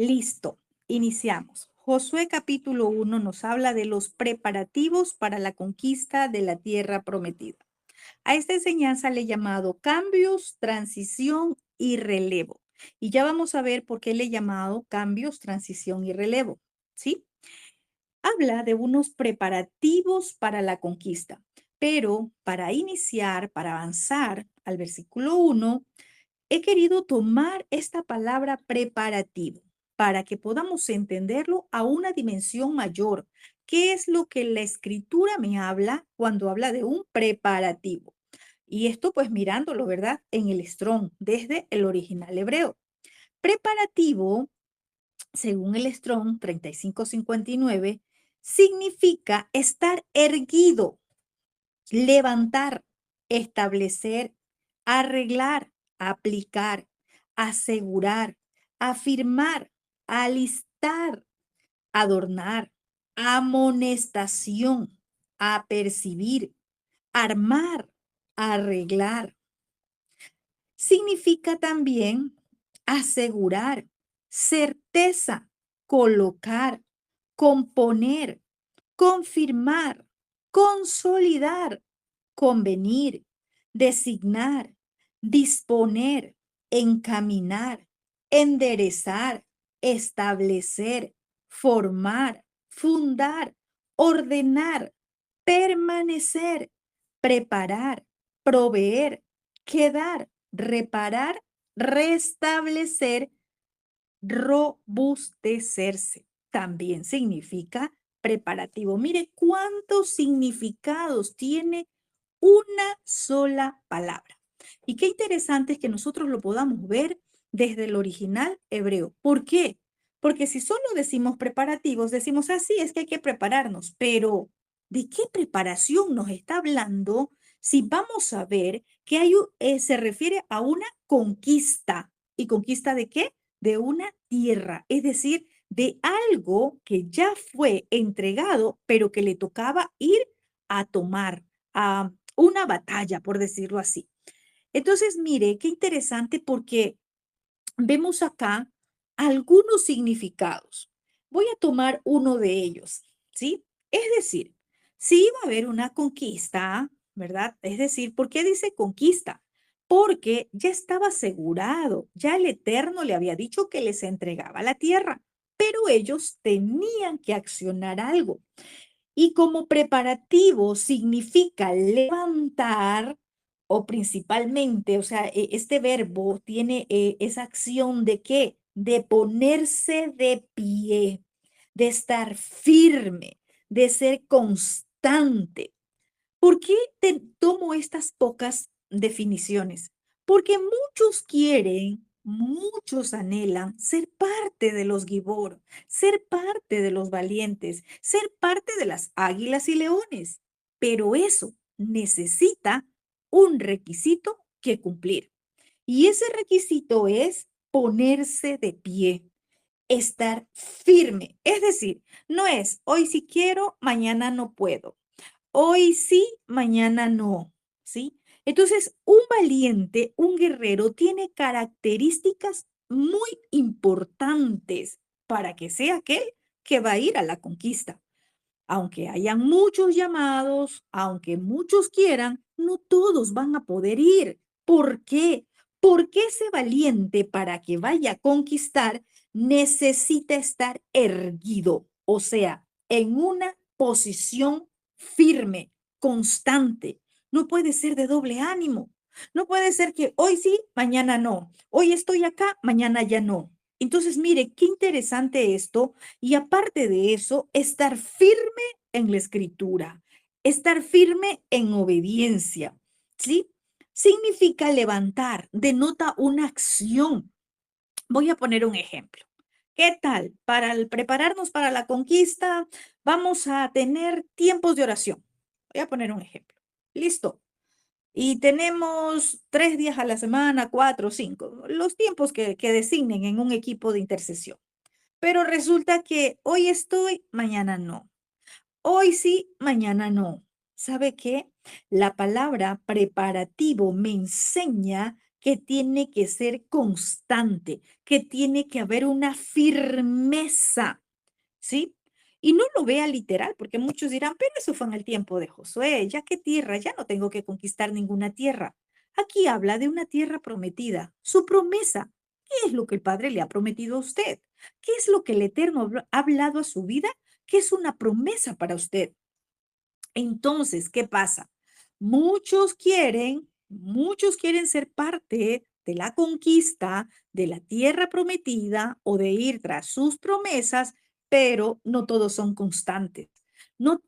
Listo, iniciamos. Josué capítulo 1 nos habla de los preparativos para la conquista de la tierra prometida. A esta enseñanza le he llamado cambios, transición y relevo. Y ya vamos a ver por qué le he llamado cambios, transición y relevo. ¿Sí? Habla de unos preparativos para la conquista, pero para iniciar, para avanzar al versículo 1, he querido tomar esta palabra preparativo para que podamos entenderlo a una dimensión mayor. ¿Qué es lo que la escritura me habla cuando habla de un preparativo? Y esto pues mirándolo, ¿verdad? En el Strong, desde el original hebreo. Preparativo, según el Strong 3559, significa estar erguido, levantar, establecer, arreglar, aplicar, asegurar, afirmar, alistar, adornar, amonestación, apercibir, armar, arreglar. Significa también asegurar, certeza, colocar, componer, confirmar, consolidar, convenir, designar, disponer, encaminar, enderezar, establecer, formar, fundar, ordenar, permanecer, preparar, proveer, quedar, reparar, restablecer, robustecerse. También significa preparativo. Mire cuántos significados tiene una sola palabra. Y qué interesante es que nosotros lo podamos ver desde el original hebreo. ¿Por qué? Porque si solo decimos preparativos, decimos así, es que hay que prepararnos, pero ¿de qué preparación nos está hablando si vamos a ver que se refiere a una conquista? ¿Y conquista de qué? De una tierra, es decir, de algo que ya fue entregado, pero que le tocaba ir a tomar, a una batalla, por decirlo así. Entonces, mire, qué interesante porque vemos acá algunos significados. Voy a tomar uno de ellos, ¿sí? Es decir, si iba a haber una conquista, ¿verdad? Es decir, ¿por qué dice conquista? Porque ya estaba asegurado, ya el Eterno le había dicho que les entregaba la tierra, pero ellos tenían que accionar algo. Y como preparativo significa levantar o principalmente, o sea, este verbo tiene esa acción de qué? De ponerse de pie, de estar firme, de ser constante. ¿Por qué te tomo estas pocas definiciones? Porque muchos quieren, muchos anhelan ser parte de los Gibor, ser parte de los valientes, ser parte de las águilas y leones. Pero eso necesita un requisito que cumplir. Y ese requisito es ponerse de pie, estar firme. Es decir, no es hoy sí quiero, mañana no puedo. Hoy sí, mañana no, ¿sí? Entonces, un valiente, un guerrero, tiene características muy importantes para que sea aquel que va a ir a la conquista. Aunque hayan muchos llamados, aunque muchos quieran, no todos van a poder ir. ¿Por qué? Porque ese valiente para que vaya a conquistar necesita estar erguido, o sea, en una posición firme, constante. No puede ser de doble ánimo. No puede ser que hoy sí, mañana no. Hoy estoy acá, mañana ya no. Entonces, mire, qué interesante esto. Y aparte de eso, estar firme en la escritura, estar firme en obediencia, ¿sí? Significa levantar, denota una acción. Voy a poner un ejemplo. ¿Qué tal? Prepararnos para la conquista, vamos a tener tiempos de oración. Voy a poner un ejemplo. Listo. Y tenemos 3 días a la semana, 4, 5, los tiempos que designen en un equipo de intercesión. Pero resulta que hoy estoy, mañana no. Hoy sí, mañana no. ¿Sabe qué? La palabra preparativo me enseña que tiene que ser constante, que tiene que haber una firmeza, ¿sí? Y no lo vea literal, porque muchos dirán, pero eso fue en el tiempo de Josué, ya qué tierra, ya no tengo que conquistar ninguna tierra. Aquí habla de una tierra prometida, su promesa. ¿Qué es lo que el Padre le ha prometido a usted? ¿Qué es lo que el Eterno ha hablado a su vida? ¿Qué es una promesa para usted? Entonces, ¿qué pasa? Muchos quieren ser parte de la conquista de la tierra prometida o de ir tras sus promesas, pero no todos son constantes. No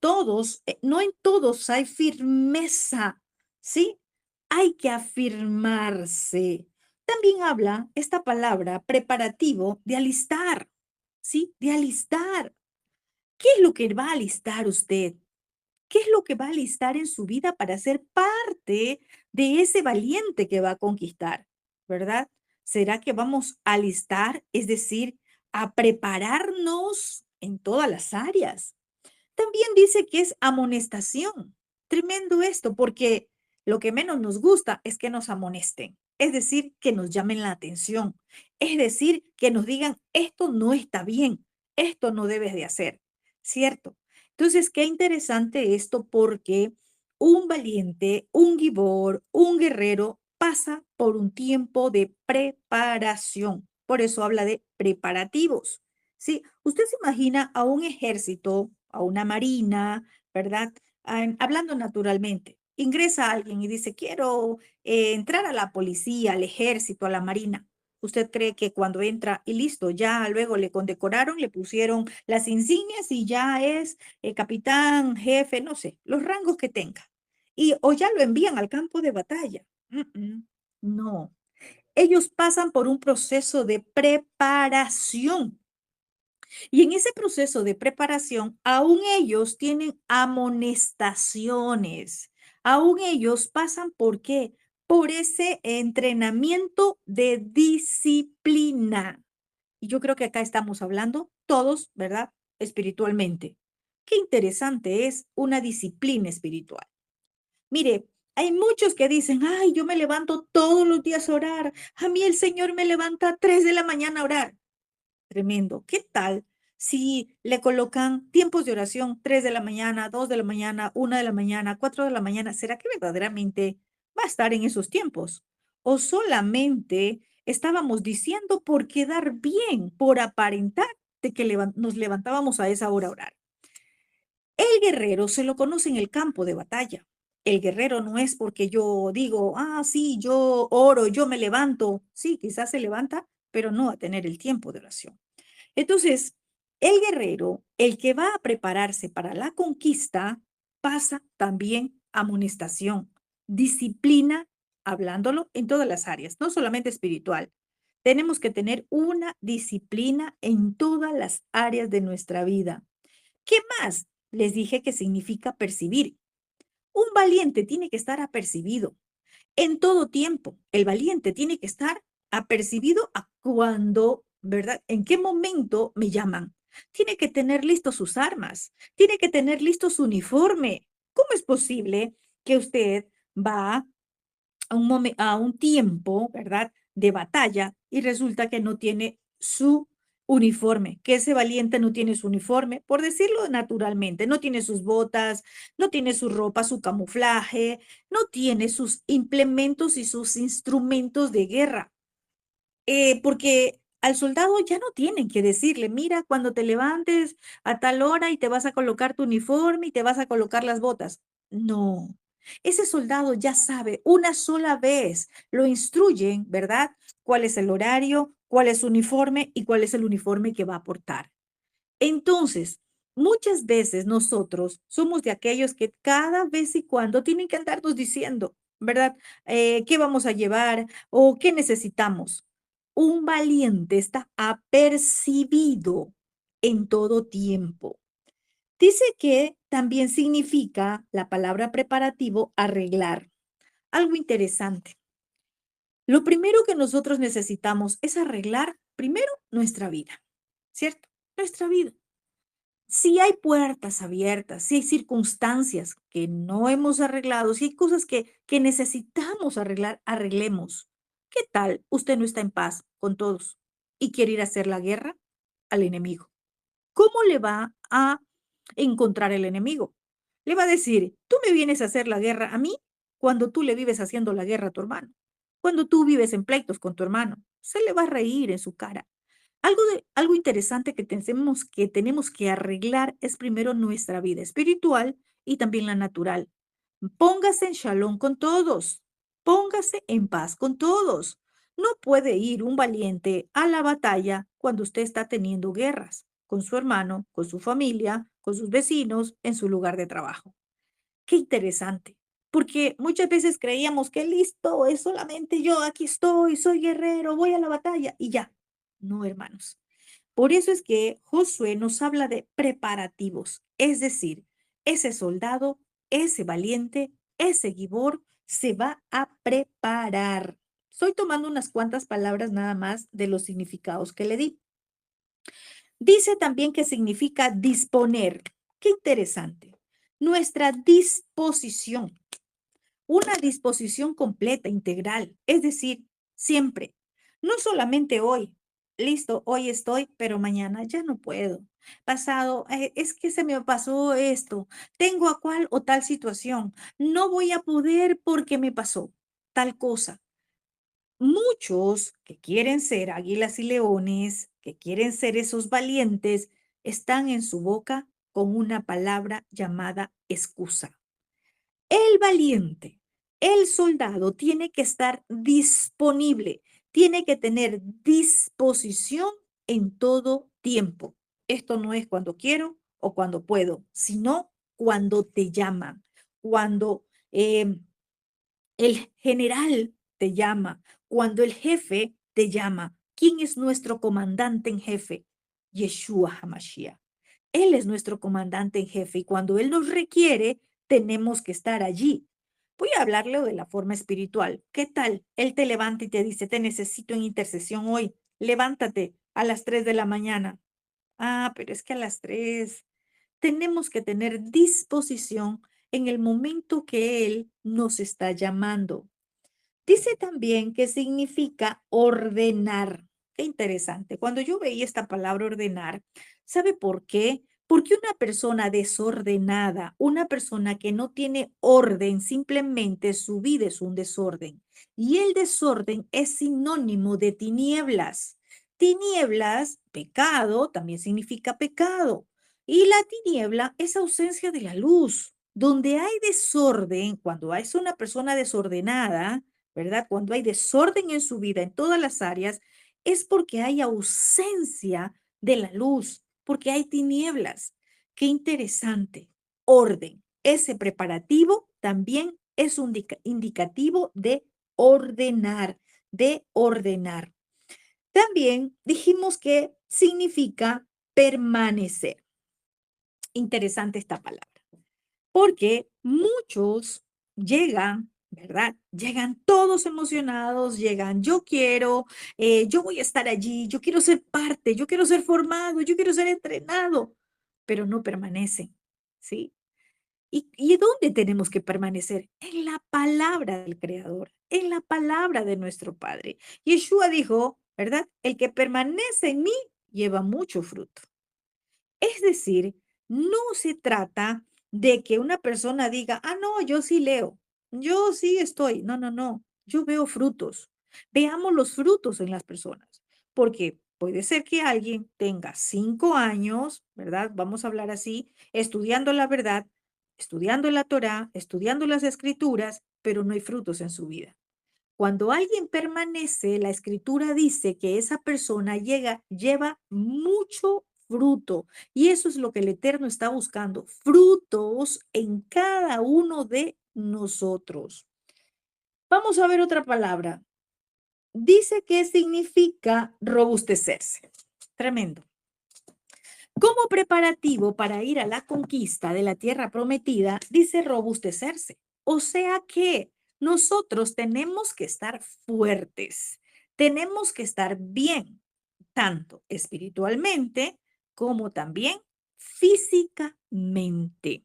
en todos hay firmeza, ¿sí? Hay que afirmarse. También habla esta palabra preparativo de alistar, ¿sí? De alistar. ¿Qué es lo que va a alistar usted? ¿Qué es lo que va a alistar en su vida para ser parte de ese valiente que va a conquistar? ¿Verdad? ¿Será que vamos a alistar, es decir, a prepararnos en todas las áreas? También dice que es amonestación. Tremendo esto, porque lo que menos nos gusta es que nos amonesten, es decir, que nos llamen la atención, es decir, que nos digan, esto no está bien, esto no debes de hacer, ¿cierto? Entonces, qué interesante esto porque un valiente, un gibor, un guerrero pasa por un tiempo de preparación. Por eso habla de preparativos. Sí, usted se imagina a un ejército, a una marina, ¿verdad? Hablando naturalmente. Ingresa alguien y dice, quiero entrar a la policía, al ejército, a la marina. ¿Usted cree que cuando entra y listo, ya luego le condecoraron, le pusieron las insignias y ya es capitán, jefe, no sé, los rangos que tenga? Y o ya lo envían al campo de batalla. No, ellos pasan por un proceso de preparación y en ese proceso de preparación, aún ellos tienen amonestaciones, aún ellos pasan ¿por qué? Por ese entrenamiento de disciplina. Y yo creo que acá estamos hablando todos, ¿verdad? Espiritualmente. Qué interesante es una disciplina espiritual. Mire, hay muchos que dicen, ay, yo me levanto todos los días a orar. A mí el Señor me levanta a 3 de la mañana a orar. Tremendo. ¿Qué tal si le colocan tiempos de oración 3 de la mañana, 2 de la mañana, 1 de la mañana, 4 de la mañana? ¿Será que verdaderamente va a estar en esos tiempos? ¿O solamente estábamos diciendo por quedar bien, por aparentar de que nos levantábamos a esa hora a orar? El guerrero se lo conoce en el campo de batalla. El guerrero no es porque yo digo, sí, yo oro, yo me levanto. Sí, quizás se levanta, pero no va a tener el tiempo de oración. Entonces, el guerrero, el que va a prepararse para la conquista, pasa también amonestación, disciplina, hablándolo en todas las áreas, no solamente espiritual. Tenemos que tener una disciplina en todas las áreas de nuestra vida. ¿Qué más? Les dije que significa percibir. Un valiente tiene que estar apercibido en todo tiempo. El valiente tiene que estar apercibido a cuando, ¿verdad? ¿En qué momento me llaman? Tiene que tener listos sus armas, tiene que tener listo su uniforme. ¿Cómo es posible que usted va a un tiempo, ¿verdad? De batalla y resulta que no tiene su uniforme, que ese valiente no tiene su uniforme, por decirlo naturalmente, no tiene sus botas, no tiene su ropa, su camuflaje, no tiene sus implementos y sus instrumentos de guerra, porque al soldado ya no tienen que decirle, mira, cuando te levantes a tal hora y te vas a colocar tu uniforme y te vas a colocar las botas. No, ese soldado ya sabe una sola vez, lo instruyen, ¿verdad? ¿Cuál es el horario, cuál es su uniforme y cuál es el uniforme que va a portar? Entonces, muchas veces nosotros somos de aquellos que cada vez y cuando tienen que andarnos diciendo, ¿verdad? ¿Qué vamos a llevar o qué necesitamos? Un valiente está apercibido en todo tiempo. Dice que también significa la palabra preparativo arreglar. Algo interesante. Lo primero que nosotros necesitamos es arreglar primero nuestra vida, ¿cierto? Nuestra vida. Si hay puertas abiertas, si hay circunstancias que no hemos arreglado, si hay cosas que necesitamos arreglar, arreglemos. ¿Qué tal usted no está en paz con todos y quiere ir a hacer la guerra al enemigo? ¿Cómo le va a encontrar el enemigo? Le va a decir, tú me vienes a hacer la guerra a mí cuando tú le vives haciendo la guerra a tu hermano, cuando tú vives en pleitos con tu hermano. Se le va a reír en su cara. Algo interesante que tenemos que arreglar es primero nuestra vida espiritual y también la natural. Póngase en shalom con todos. Póngase en paz con todos. No puede ir un valiente a la batalla cuando usted está teniendo guerras con su hermano, con su familia, con sus vecinos, en su lugar de trabajo. Qué interesante, porque muchas veces creíamos que listo, es solamente yo, aquí estoy, soy guerrero, voy a la batalla y ya. No, hermanos. Por eso es que Josué nos habla de preparativos, es decir, ese soldado, ese valiente, ese gibor se va a preparar. Estoy tomando unas cuantas palabras nada más de los significados que le di. Dice también que significa disponer. Qué interesante. Nuestra disposición, una disposición completa, integral, es decir, siempre, no solamente hoy. Listo, hoy estoy, pero mañana ya no puedo. Pasado, es que se me pasó esto, tengo a cual o tal situación, no voy a poder porque me pasó tal cosa. Muchos que quieren ser águilas y leones, que quieren ser esos valientes, están en su boca con una palabra llamada excusa. El valiente, el soldado tiene que estar disponible, tiene que tener disposición en todo tiempo. Esto no es cuando quiero o cuando puedo, sino cuando te llaman, cuando el general te llama, cuando el jefe te llama. ¿Quién es nuestro comandante en jefe? Yeshua HaMashiach. Él es nuestro comandante en jefe y cuando Él nos requiere, tenemos que estar allí. Voy a hablarle de la forma espiritual. ¿Qué tal? Él te levanta y te dice, te necesito en intercesión hoy. Levántate a las 3 de la mañana. Ah, pero es que a las 3 tenemos que tener disposición en el momento que Él nos está llamando. Dice también que significa ordenar. Qué interesante. Cuando yo veía esta palabra ordenar, ¿sabe por qué? Porque una persona desordenada, una persona que no tiene orden, simplemente su vida es un desorden. Y el desorden es sinónimo de tinieblas. Tinieblas, pecado, también significa pecado. Y la tiniebla es ausencia de la luz. Donde hay desorden, cuando es una persona desordenada, ¿verdad? Cuando hay desorden en su vida en todas las áreas, es porque hay ausencia de la luz, porque hay tinieblas. Qué interesante. Orden. Ese preparativo también es un indicativo de ordenar, de ordenar. También dijimos que significa permanecer. Interesante esta palabra. Porque muchos llegan, ¿verdad? Llegan todos emocionados, llegan, yo quiero, yo voy a estar allí, yo quiero ser parte, yo quiero ser formado, yo quiero ser entrenado, pero no permanecen, ¿sí? ¿Y dónde tenemos que permanecer? En la palabra del Creador, en la palabra de nuestro Padre. Yeshua dijo, ¿verdad? El que permanece en mí lleva mucho fruto. Es decir, no se trata de que una persona diga, ah, no, yo sí leo, yo sí estoy. No, no, no, yo veo frutos. Veamos los frutos en las personas, porque puede ser que alguien tenga 5 años, ¿verdad? Vamos a hablar así, estudiando la verdad, estudiando la Torá, estudiando las escrituras, pero no hay frutos en su vida. Cuando alguien permanece, la escritura dice que esa persona lleva mucho fruto. Y eso es lo que el Eterno está buscando, frutos en cada uno de nosotros. Vamos a ver otra palabra. Dice que significa robustecerse. Tremendo. Como preparativo para ir a la conquista de la tierra prometida, dice robustecerse. O sea que nosotros tenemos que estar fuertes, tenemos que estar bien, tanto espiritualmente como también físicamente.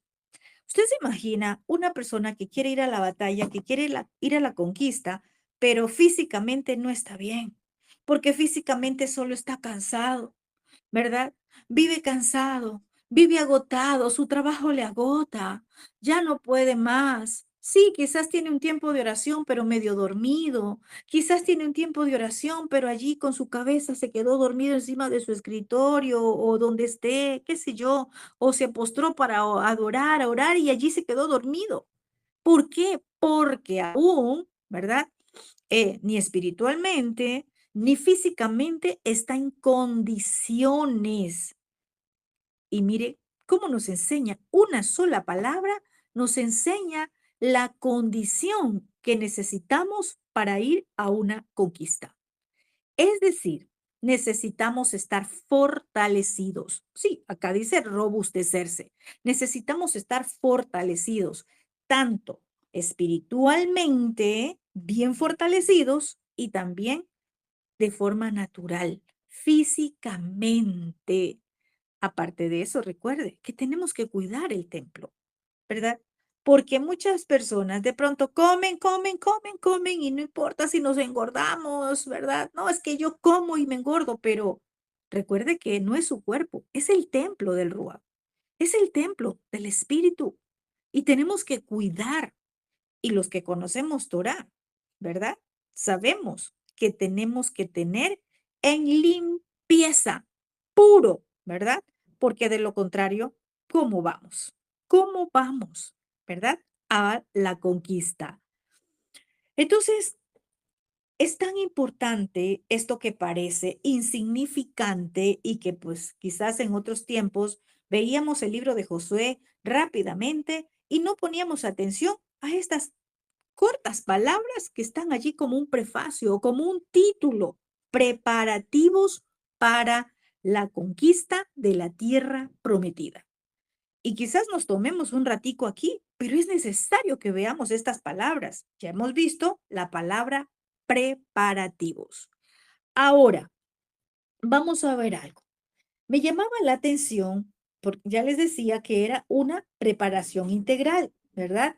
Usted se imagina una persona que quiere ir a la batalla, que quiere ir a la conquista, pero físicamente no está bien, porque físicamente solo está cansado, ¿verdad? Vive cansado, vive agotado, su trabajo le agota, ya no puede más. Sí, quizás tiene un tiempo de oración, pero medio dormido. Quizás tiene un tiempo de oración, pero allí con su cabeza se quedó dormido encima de su escritorio o donde esté, qué sé yo, o se postró para adorar, a orar y allí se quedó dormido. ¿Por qué? Porque aún, ¿verdad? Ni espiritualmente, ni físicamente está en condiciones. Y mire cómo nos enseña una sola palabra, nos enseña la condición que necesitamos para ir a una conquista. Es decir, necesitamos estar fortalecidos. Sí, acá dice robustecerse. Necesitamos estar fortalecidos, tanto espiritualmente, bien fortalecidos, y también de forma natural, físicamente. Aparte de eso, recuerde que tenemos que cuidar el templo, ¿verdad? Porque muchas personas de pronto comen, comen, comen, comen y no importa si nos engordamos, ¿verdad? No, es que yo como y me engordo, pero recuerde que no es su cuerpo, es el templo del Ruach, es el templo del Espíritu y tenemos que cuidar. Y los que conocemos Torah, ¿verdad? Sabemos que tenemos que tener en limpieza, puro, ¿verdad? Porque de lo contrario, ¿cómo vamos? ¿Cómo vamos, verdad? A la conquista. Entonces, es tan importante esto que parece insignificante y que pues quizás en otros tiempos veíamos el libro de Josué rápidamente y no poníamos atención a estas cortas palabras que están allí como un prefacio o como un título, preparativos para la conquista de la tierra prometida. Y quizás nos tomemos un ratico aquí, pero es necesario que veamos estas palabras. Ya hemos visto la palabra preparativos. Ahora, vamos a ver algo. Me llamaba la atención, porque ya les decía que era una preparación integral, ¿verdad?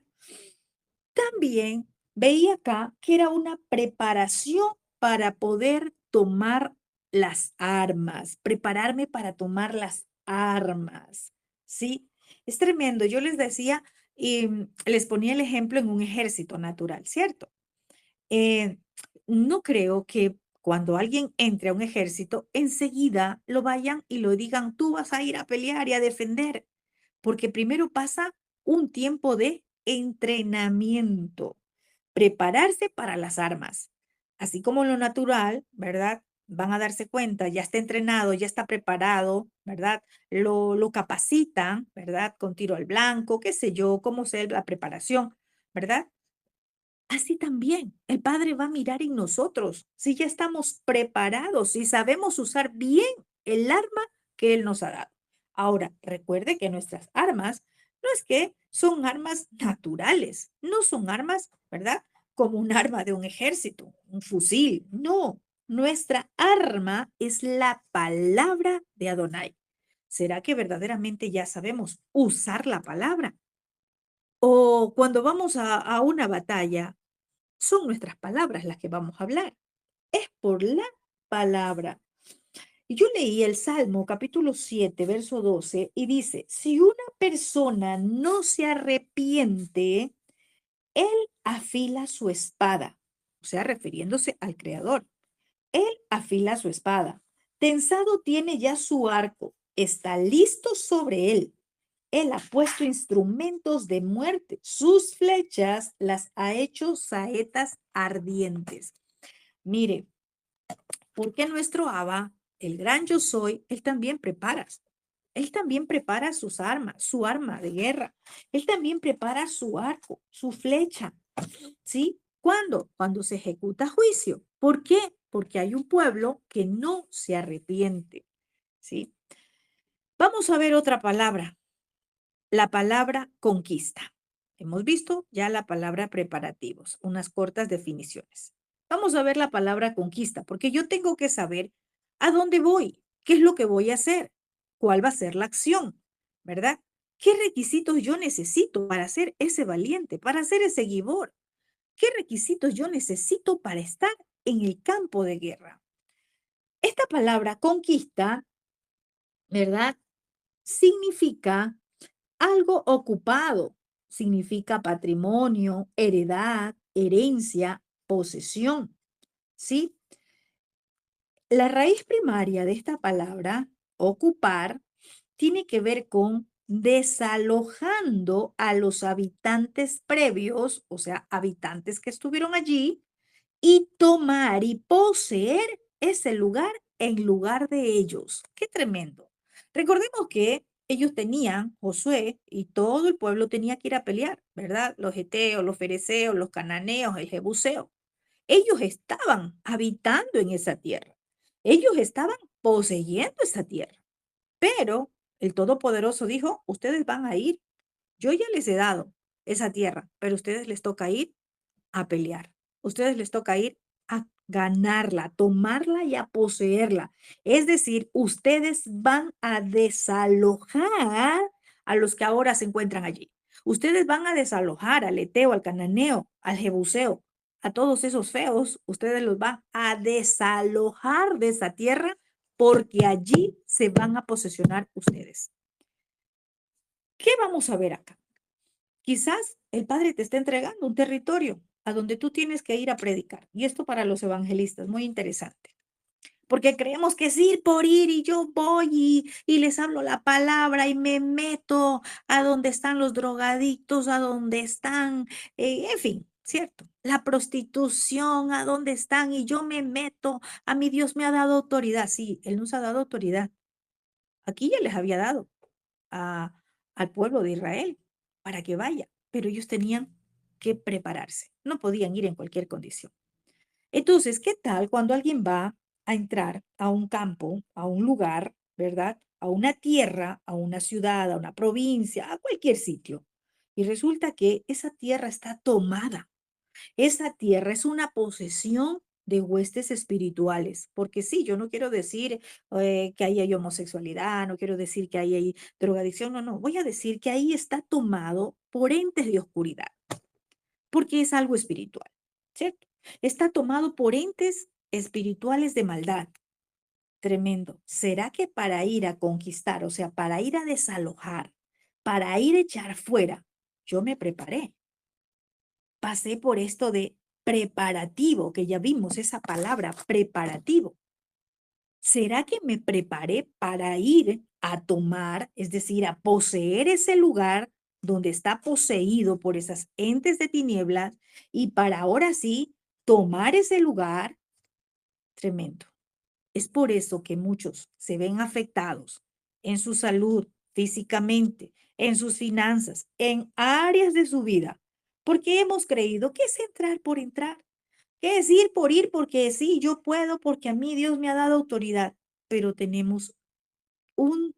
También veía acá que era una preparación para poder tomar las armas, prepararme para tomar las armas, ¿sí? Es tremendo. Yo les decía y les ponía el ejemplo en un ejército natural, ¿cierto? Eh, no creo que cuando alguien entre a un ejército, enseguida lo vayan y lo digan, tú vas a ir a pelear y a defender, porque primero pasa un tiempo de entrenamiento, prepararse para las armas, así como en lo natural, ¿verdad? Van a darse cuenta, ya está entrenado, ya está preparado, ¿verdad? Lo capacitan, ¿verdad? Con tiro al blanco, qué sé yo, cómo sea la preparación, ¿verdad? Así también el Padre va a mirar en nosotros si ya estamos preparados, si sabemos usar bien el arma que Él nos ha dado. Ahora, recuerde que nuestras armas no es que son armas naturales, no son armas, ¿verdad? Como un arma de un ejército, un fusil. No, nuestra arma es la palabra de Adonai. ¿Será que verdaderamente ya sabemos usar la palabra? O cuando vamos a una batalla, son nuestras palabras las que vamos a hablar. Es por la palabra. Y yo leí el Salmo capítulo 7, verso 12, y dice, si una persona no se arrepiente, él afila su espada, o sea, refiriéndose al Creador. Él afila su espada. Tensado tiene ya su arco, está listo sobre él. Él ha puesto instrumentos de muerte. Sus flechas las ha hecho saetas ardientes. Mire, porque nuestro Abba, el gran yo soy, él también prepara. Él también prepara sus armas, su arma de guerra. Él también prepara su arco, su flecha. ¿Sí? ¿Cuándo? Cuando se ejecuta juicio. ¿Por qué? Porque hay un pueblo que no se arrepiente. ¿Sí? Vamos a ver otra palabra, la palabra conquista. Hemos visto ya la palabra preparativos, unas cortas definiciones. Vamos a ver la palabra conquista, porque yo tengo que saber a dónde voy, qué es lo que voy a hacer, cuál va a ser la acción, ¿verdad? ¿Qué requisitos yo necesito para ser ese valiente, para ser ese gibor? ¿Qué requisitos yo necesito para estar en el campo de guerra? Esta palabra conquista, ¿verdad? Significa algo ocupado, significa patrimonio, heredad, herencia, posesión, ¿sí? La raíz primaria de esta palabra, ocupar, tiene que ver con desalojando a los habitantes previos, o sea, habitantes que estuvieron allí, y tomar y poseer ese lugar en lugar de ellos. Qué tremendo. Recordemos que ellos tenían, Josué y todo el pueblo tenía que ir a pelear, ¿verdad? Los heteos, los fereceos, los cananeos, el jebuseo. Ellos estaban habitando en esa tierra. Ellos estaban poseyendo esa tierra. Pero el Todopoderoso dijo, ustedes van a ir, yo ya les he dado esa tierra, pero a ustedes les toca ir a pelear. Ustedes les toca ir a ganarla, a tomarla y a poseerla. Es decir, ustedes van a desalojar a los que ahora se encuentran allí. Ustedes van a desalojar al eteo, al cananeo, al jebuseo, a todos esos feos. Ustedes los van a desalojar de esa tierra porque allí se van a posesionar ustedes. ¿Qué vamos a ver acá? Quizás el Padre te está entregando un territorio a donde tú tienes que ir a predicar. Y esto para los evangelistas, muy interesante. Porque creemos que es ir por ir y yo voy y les hablo la palabra y me meto a donde están los drogadictos, a donde están, en fin, ¿cierto? La prostitución, a donde están y yo me meto. A mi Dios me ha dado autoridad. Sí, Él nos ha dado autoridad. Aquí ya les había dado a- al pueblo de Israel para que vaya, pero ellos tenían que prepararse, no podían ir en cualquier condición. Entonces, ¿qué tal cuando alguien va a entrar a un campo, a un lugar, ¿verdad? A una tierra, a una ciudad, a una provincia, a cualquier sitio? Y resulta que esa tierra está tomada. Esa tierra es una posesión de huestes espirituales, porque sí, yo no quiero decir que ahí hay homosexualidad, no quiero decir que ahí hay drogadicción, no, no, voy a decir que ahí está tomado por entes de oscuridad, porque es algo espiritual, ¿cierto? Está tomado por entes espirituales de maldad. Tremendo. ¿Será que para ir a conquistar, o sea, para ir a desalojar, para ir a echar fuera, yo me preparé? Pasé por esto de preparativo, que ya vimos esa palabra, preparativo. ¿Será que me preparé para ir a tomar, es decir, a poseer ese lugar donde está poseído por esas entes de tinieblas y para ahora sí tomar ese lugar? Tremendo. Es por eso que muchos se ven afectados en su salud, físicamente, en sus finanzas, en áreas de su vida, porque hemos creído que es entrar por entrar, que es ir por ir, porque sí, yo puedo, porque a mí Dios me ha dado autoridad, pero tenemos un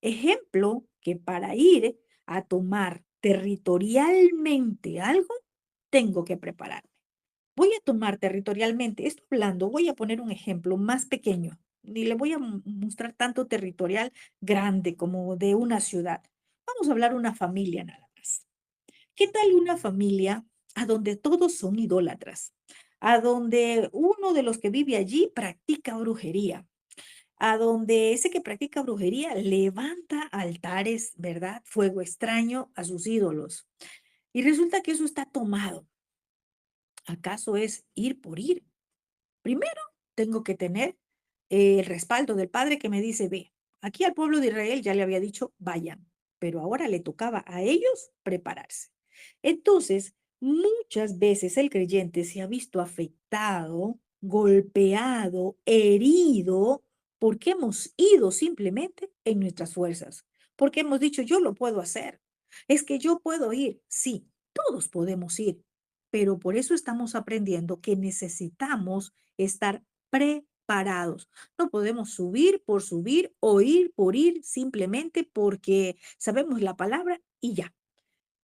ejemplo que para ir a tomar territorialmente algo, tengo que prepararme. Voy a tomar territorialmente, esto hablando, voy a poner un ejemplo más pequeño, ni le voy a mostrar tanto territorial grande como de una ciudad. Vamos a hablar una familia nada más. ¿Qué tal una familia a donde todos son idólatras? A donde uno de los que vive allí practica brujería, a donde ese que practica brujería levanta altares, ¿verdad? Fuego extraño a sus ídolos. Y resulta que eso está tomado. ¿Acaso es ir por ir? Primero, tengo que tener el respaldo del Padre que me dice, ve, aquí al pueblo de Israel ya le había dicho, vayan, pero ahora le tocaba a ellos prepararse. Entonces, muchas veces el creyente se ha visto afectado, golpeado, herido, porque hemos ido simplemente en nuestras fuerzas, porque hemos dicho, yo lo puedo hacer, es que yo puedo ir, sí, todos podemos ir, pero por eso estamos aprendiendo que necesitamos estar preparados. No podemos subir o ir por ir simplemente porque sabemos la palabra y ya.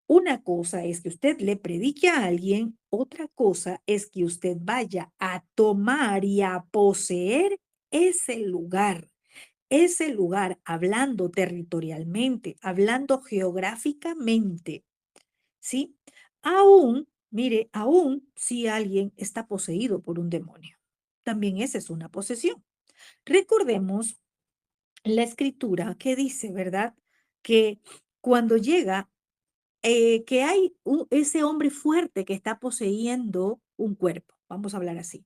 Una cosa es que usted le predique a alguien, otra cosa es que usted vaya a tomar y a poseer ese lugar, hablando territorialmente, hablando geográficamente, ¿sí? Aún Mire, aún si alguien está poseído por un demonio, también esa es una posesión. Recordemos la escritura que dice, ¿verdad? Que cuando llega, que hay ese hombre fuerte que está poseyendo un cuerpo, vamos a hablar así.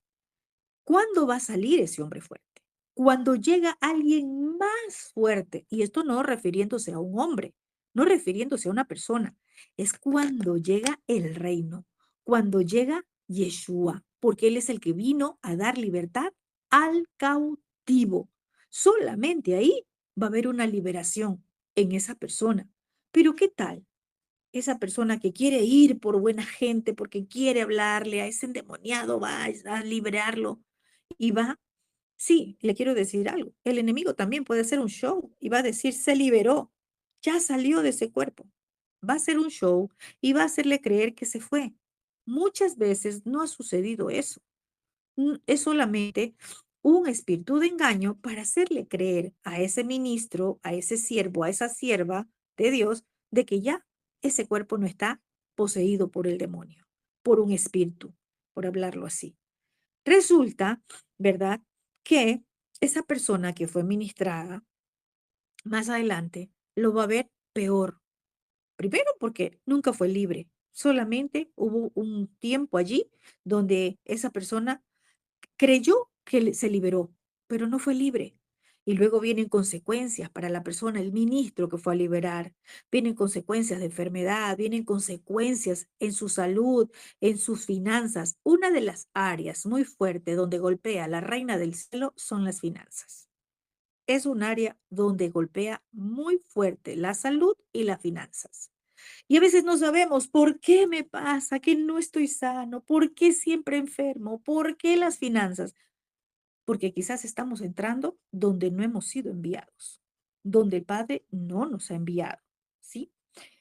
¿Cuándo va a salir ese hombre fuerte? Cuando llega alguien más fuerte, y esto no refiriéndose a un hombre, no refiriéndose a una persona, es cuando llega el reino, cuando llega Yeshua, porque Él es el que vino a dar libertad al cautivo. Solamente ahí va a haber una liberación en esa persona. Pero ¿qué tal? Esa persona que quiere ir por buena gente, porque quiere hablarle a ese endemoniado, va a liberarlo y va. Sí, le quiero decir algo. El enemigo también puede hacer un show y va a decir, se liberó, ya salió de ese cuerpo. Va a hacer un show y va a hacerle creer que se fue. Muchas veces no ha sucedido eso. Es solamente un espíritu de engaño para hacerle creer a ese ministro, a ese siervo, a esa sierva de Dios, de que ya ese cuerpo no está poseído por el demonio, por un espíritu, por hablarlo así. Resulta, ¿verdad?, que esa persona que fue ministrada más adelante lo va a ver peor. Primero porque nunca fue libre, solamente hubo un tiempo allí donde esa persona creyó que se liberó, pero no fue libre. Y luego vienen consecuencias para la persona, el ministro que fue a liberar. Vienen consecuencias de enfermedad, vienen consecuencias en su salud, en sus finanzas. Una de las áreas muy fuerte donde golpea la reina del cielo son las finanzas. Es un área donde golpea muy fuerte la salud y las finanzas. Y a veces no sabemos por qué me pasa, que no estoy sano, por qué siempre enfermo, por qué las finanzas. Porque quizás estamos entrando donde no hemos sido enviados, donde el Padre no nos ha enviado, ¿sí?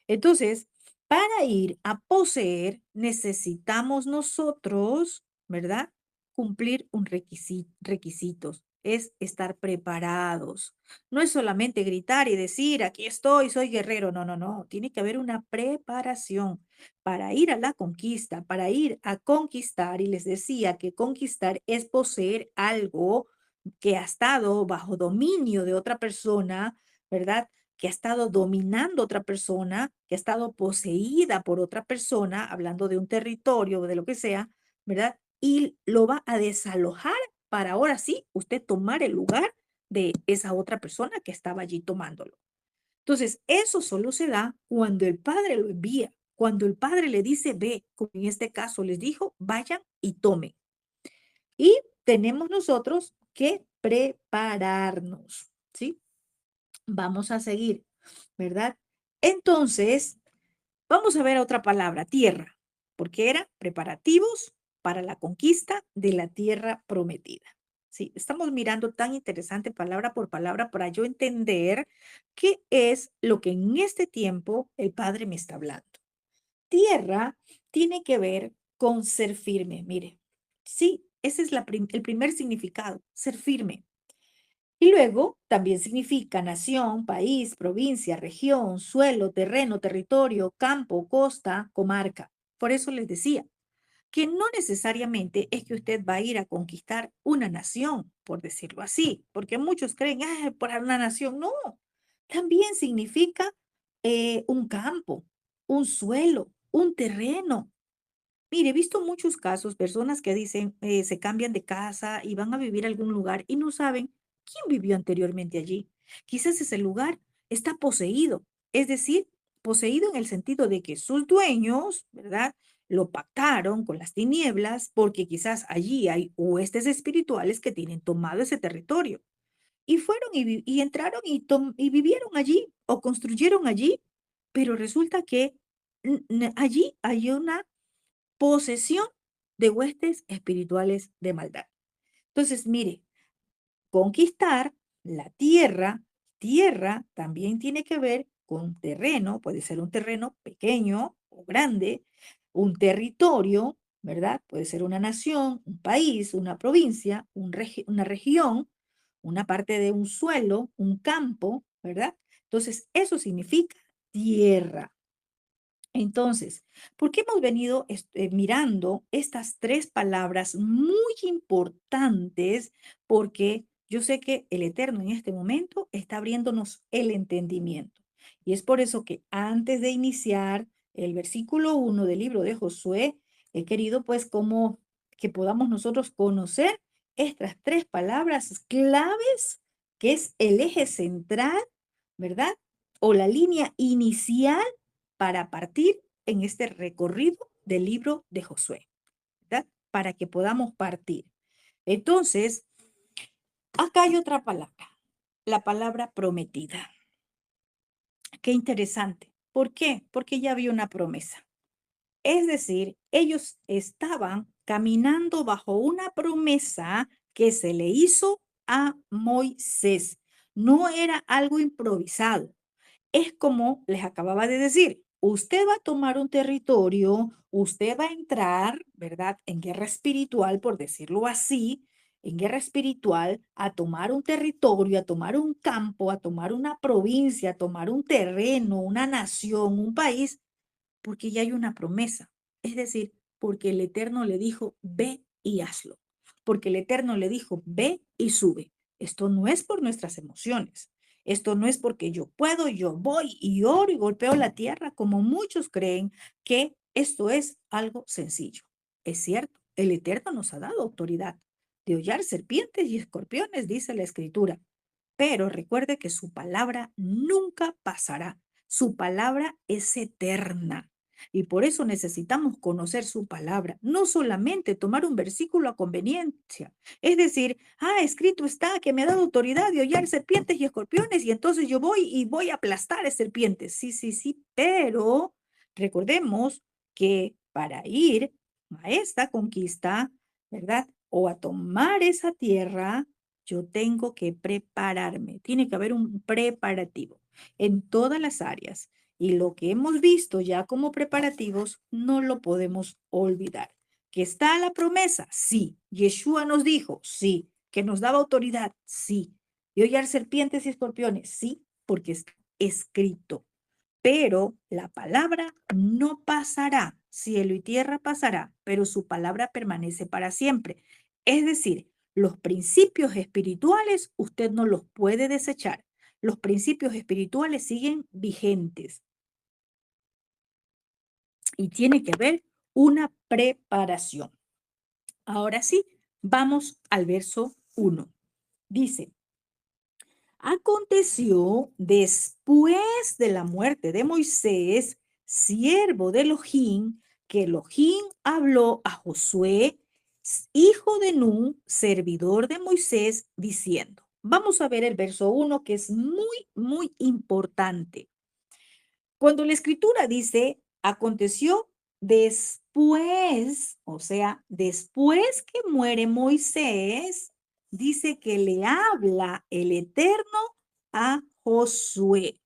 Entonces, para ir a poseer, necesitamos nosotros, ¿verdad? Cumplir un requisitos, es estar preparados. No es solamente gritar y decir, aquí estoy, soy guerrero. No, no, no. Tiene que haber una preparación para ir a la conquista, para ir a conquistar. Y les decía que conquistar es poseer algo que ha estado bajo dominio de otra persona, ¿verdad? Que ha estado dominando otra persona, que ha estado poseída por otra persona, hablando de un territorio o de lo que sea, ¿verdad? Y lo va a desalojar para ahora sí usted tomar el lugar de esa otra persona que estaba allí tomándolo. Entonces, eso solo se da cuando el padre lo envía, cuando el padre le dice, ve, como en este caso les dijo, vayan y tomen. Y tenemos nosotros que prepararnos, ¿sí? Vamos a seguir, ¿verdad? Entonces, vamos a ver otra palabra, tierra, porque era preparativos para la conquista de la tierra prometida. Sí, estamos mirando tan interesante palabra por palabra para yo entender qué es lo que en este tiempo el Padre me está hablando. Tierra tiene que ver con ser firme, mire. Sí, ese es el primer significado, ser firme. Y luego también significa nación, país, provincia, región, suelo, terreno, territorio, campo, costa, comarca. Por eso les decía que no necesariamente es que usted va a ir a conquistar una nación, por decirlo así, porque muchos creen, ah, por una nación. No, también significa un campo, un suelo, un terreno. Mire, he visto muchos casos, personas que dicen, se cambian de casa y van a vivir a algún lugar y no saben quién vivió anteriormente allí. Quizás ese lugar está poseído, es decir, poseído en el sentido de que sus dueños, ¿verdad? Lo pactaron con las tinieblas porque quizás allí hay huestes espirituales que tienen tomado ese territorio. Y fueron y entraron y vivieron allí o construyeron allí, pero resulta que allí hay una posesión de huestes espirituales de maldad. Entonces, mire, conquistar la tierra, tierra también tiene que ver con terreno, puede ser un terreno pequeño o grande, un territorio, ¿verdad? Puede ser una nación, un país, una provincia, una región, una parte de un suelo, un campo, ¿verdad? Entonces, eso significa tierra. Entonces, ¿por qué hemos venido mirando estas tres palabras muy importantes? Porque yo sé que el Eterno en este momento está abriéndonos el entendimiento. Y es por eso que antes de iniciar el versículo 1 del libro de Josué, he querido pues como que podamos nosotros conocer estas tres palabras claves, que es el eje central, ¿verdad? O la línea inicial para partir en este recorrido del libro de Josué, ¿verdad? Para que podamos partir. Entonces, acá hay otra palabra, la palabra prometida. Qué interesante. ¿Por qué? Porque ya había una promesa. Es decir, ellos estaban caminando bajo una promesa que se le hizo a Moisés. No era algo improvisado. Es como les acababa de decir, usted va a tomar un territorio, usted va a entrar, ¿verdad? En guerra espiritual, por decirlo así, en guerra espiritual, a tomar un territorio, a tomar un campo, a tomar una provincia, a tomar un terreno, una nación, un país, porque ya hay una promesa. Es decir, porque el Eterno le dijo, ve y hazlo. Porque el Eterno le dijo, ve y sube. Esto no es por nuestras emociones. Esto no es porque yo puedo, yo voy y oro y golpeo la tierra, como muchos creen que esto es algo sencillo. Es cierto, el Eterno nos ha dado autoridad de hollar serpientes y escorpiones, dice la Escritura. Pero recuerde que su palabra nunca pasará. Su palabra es eterna. Y por eso necesitamos conocer su palabra, no solamente tomar un versículo a conveniencia. Es decir, escrito está que me ha dado autoridad de hollar serpientes y escorpiones y entonces yo voy y voy a aplastar a serpientes. Sí, sí, sí, pero recordemos que para ir a esta conquista, ¿verdad? O a tomar esa tierra, yo tengo que prepararme. Tiene que haber un preparativo en todas las áreas. Y lo que hemos visto ya como preparativos, no lo podemos olvidar. ¿Que está la promesa? Sí. Yeshua nos dijo, sí. ¿Que nos daba autoridad? Sí. ¿Y hollar serpientes y escorpiones? Sí, porque está escrito. Pero la palabra no pasará. Cielo y tierra pasará, pero su palabra permanece para siempre. Es decir, los principios espirituales usted no los puede desechar. Los principios espirituales siguen vigentes y tiene que haber una preparación. Ahora sí, vamos al verso 1. Dice, aconteció después de la muerte de Moisés, siervo de Elohim, que Elohim habló a Josué, hijo de Nun, servidor de Moisés, diciendo, vamos a ver el verso 1 que es muy, muy importante. Cuando la escritura dice, aconteció después, o sea, después que muere Moisés, dice que le habla el Eterno a Josué.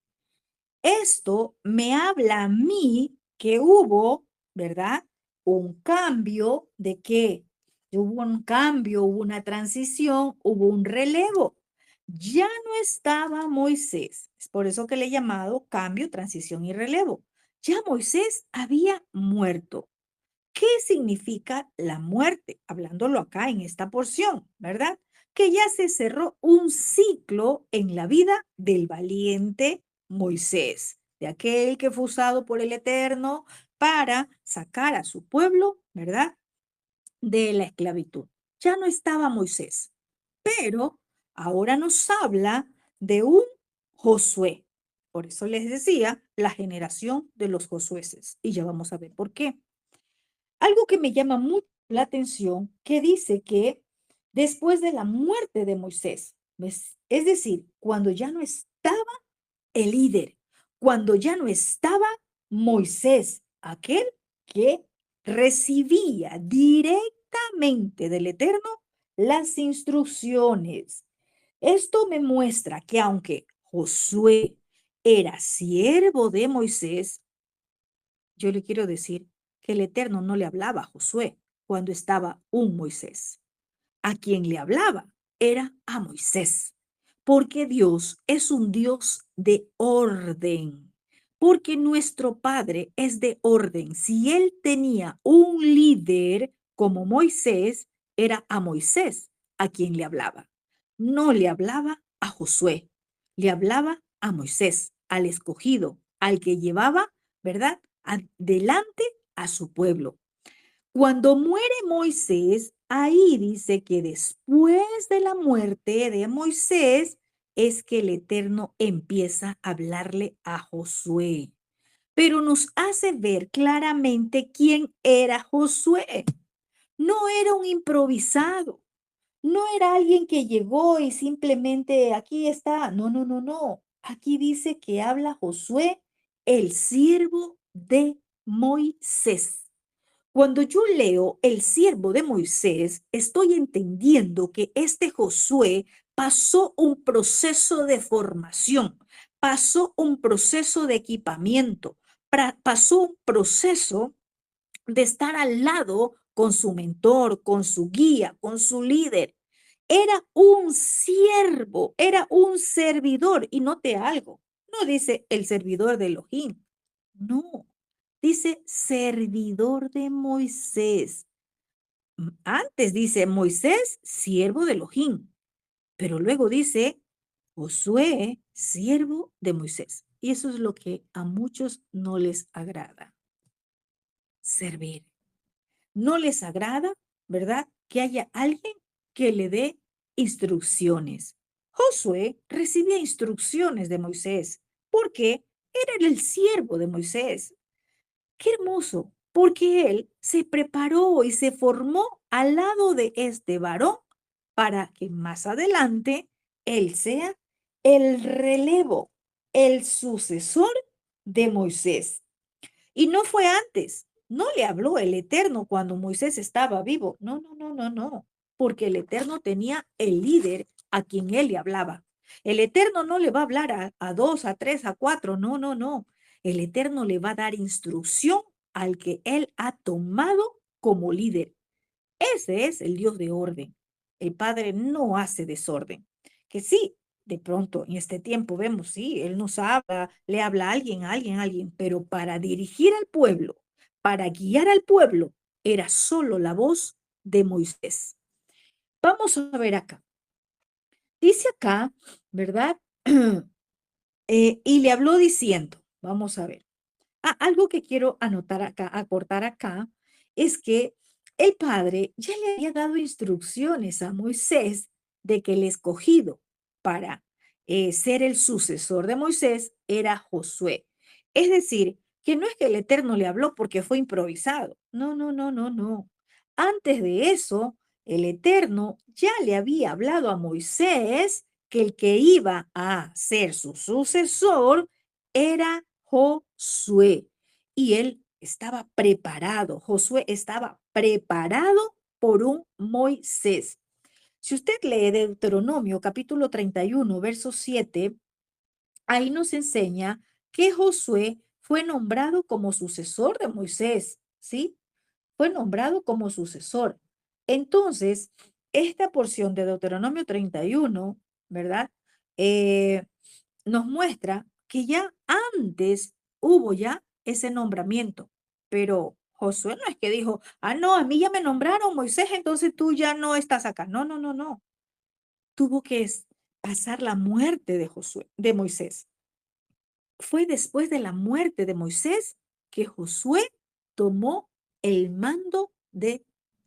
Esto me habla a mí que hubo, ¿verdad? Un cambio de que hubo un cambio, hubo una transición, hubo un relevo. Ya no estaba Moisés. Es por eso que le he llamado cambio, transición y relevo. Ya Moisés había muerto. ¿Qué significa la muerte? Hablándolo acá en esta porción, ¿verdad? Que ya se cerró un ciclo en la vida del valiente Moisés, de aquel que fue usado por el Eterno para sacar a su pueblo, ¿verdad? De la esclavitud. Ya no estaba Moisés, pero ahora nos habla de un Josué. Por eso les decía la generación de los Josueses. Y ya vamos a ver por qué. Algo que me llama mucho la atención, que dice que después de la muerte de Moisés, es decir, cuando ya no estaba el líder, cuando ya no estaba Moisés, aquel que recibía directamente del Eterno las instrucciones. Esto me muestra que aunque Josué era siervo de Moisés, yo le quiero decir que el Eterno no le hablaba a Josué cuando estaba un Moisés. A quien le hablaba era a Moisés, porque Dios es un Dios de orden. porque nuestro Padre es de orden. Si él tenía un líder como Moisés, era a Moisés a quien le hablaba. No le hablaba a Josué, le hablaba a Moisés, al escogido, al que llevaba, ¿verdad?, adelante a su pueblo. Cuando muere Moisés, ahí dice que después de la muerte de Moisés es que el Eterno empieza a hablarle a Josué, pero nos hace ver claramente quién era Josué. No era un improvisado, no era alguien que llegó y simplemente aquí está. No, no, no, no. Aquí dice que habla Josué, el siervo de Moisés. Cuando yo leo el siervo de Moisés, estoy entendiendo que este Josué pasó un proceso de formación, pasó un proceso de equipamiento, pasó un proceso de estar al lado con su mentor, con su guía, con su líder. Era un siervo, era un servidor. Y note algo, no dice el servidor de Elohim, no, dice servidor de Moisés. Antes dice Moisés, siervo de Elohim, pero luego dice Josué, siervo de Moisés. Y eso es lo que a muchos no les agrada, servir. No les agrada, ¿verdad?, que haya alguien que le dé instrucciones. Josué recibía instrucciones de Moisés porque era el siervo de Moisés. Qué hermoso, porque él se preparó y se formó al lado de este varón para que más adelante él sea el relevo, el sucesor de Moisés. Y no fue antes, no le habló el Eterno cuando Moisés estaba vivo. No, no, no, no, no, porque el Eterno tenía el líder a quien él le hablaba. El Eterno no le va a hablar a dos, a tres, a cuatro, no, no, no. El Eterno le va a dar instrucción al que él ha tomado como líder. Ese es el Dios de orden. El Padre no hace desorden. Que sí, de pronto en este tiempo vemos, sí, Él nos habla, le habla a alguien, a alguien, a alguien, pero para dirigir al pueblo, para guiar al pueblo, era solo la voz de Moisés. Vamos a ver acá. Dice acá, ¿verdad? Y le habló diciendo, vamos a ver. Algo que quiero anotar acá, aportar acá, es que el padre ya le había dado instrucciones a Moisés de que el escogido para ser el sucesor de Moisés era Josué. Es decir, que no es que el Eterno le habló porque fue improvisado. No, no, no, no, no. Antes de eso, el Eterno ya le había hablado a Moisés que el que iba a ser su sucesor era Josué. Y él estaba preparado, Josué estaba preparado por un Moisés. Si usted lee Deuteronomio capítulo 31, verso 7, ahí nos enseña que Josué fue nombrado como sucesor de Moisés, ¿sí? Fue nombrado como sucesor. Entonces, esta porción de Deuteronomio 31, ¿verdad? Eh, nos muestra que ya antes hubo ya ese nombramiento, pero Josué no es que dijo, no, a mí ya me nombraron Moisés, entonces tú ya no estás acá. No, no, no, no. Tuvo que pasar la muerte de Josué, de Moisés. Fue después de la muerte de Moisés que Josué tomó el mando de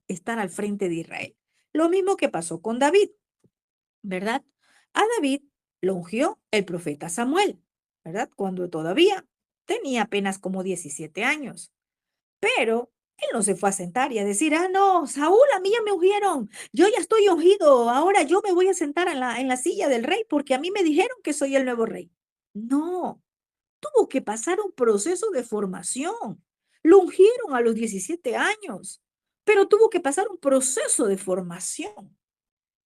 estar al frente de Israel. Lo mismo que pasó con David, ¿verdad? A David lo ungió el profeta Samuel, ¿verdad? Cuando todavía tenía apenas como 17 años. Pero él no se fue a sentar y a decir, no, Saúl, a mí ya me ungieron, yo ya estoy ungido, ahora yo me voy a sentar en la silla del rey porque a mí me dijeron que soy el nuevo rey. No, tuvo que pasar un proceso de formación. Lo ungieron a los 17 años, pero tuvo que pasar un proceso de formación.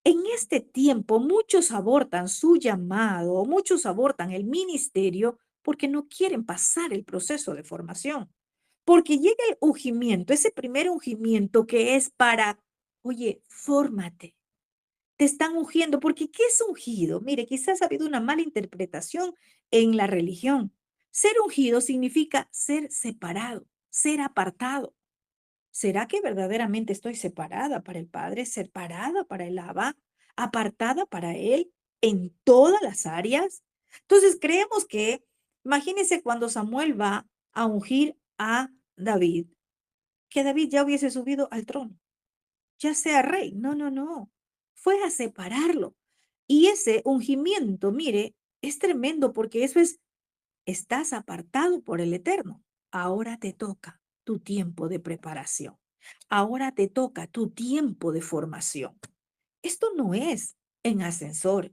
En este tiempo, muchos abortan su llamado, muchos abortan el ministerio porque no quieren pasar el proceso de formación. Porque llega el ungimiento, ese primer ungimiento que es para, oye, fórmate. Te están ungiendo, porque ¿qué es ungido? Mire, quizás ha habido una mala interpretación en la religión. Ser ungido significa ser separado, ser apartado. ¿Será que verdaderamente estoy separada para el Padre, separada para el Abba, apartada para Él en todas las áreas? Entonces creemos que, imagínense cuando Samuel va a ungir a David, que David ya hubiese subido al trono, ya sea rey. No, no, no. Fue a separarlo. Y ese ungimiento, mire, es tremendo porque eso es, estás apartado por el Eterno. Ahora te toca tu tiempo de preparación. Ahora te toca tu tiempo de formación. Esto no es en ascensor.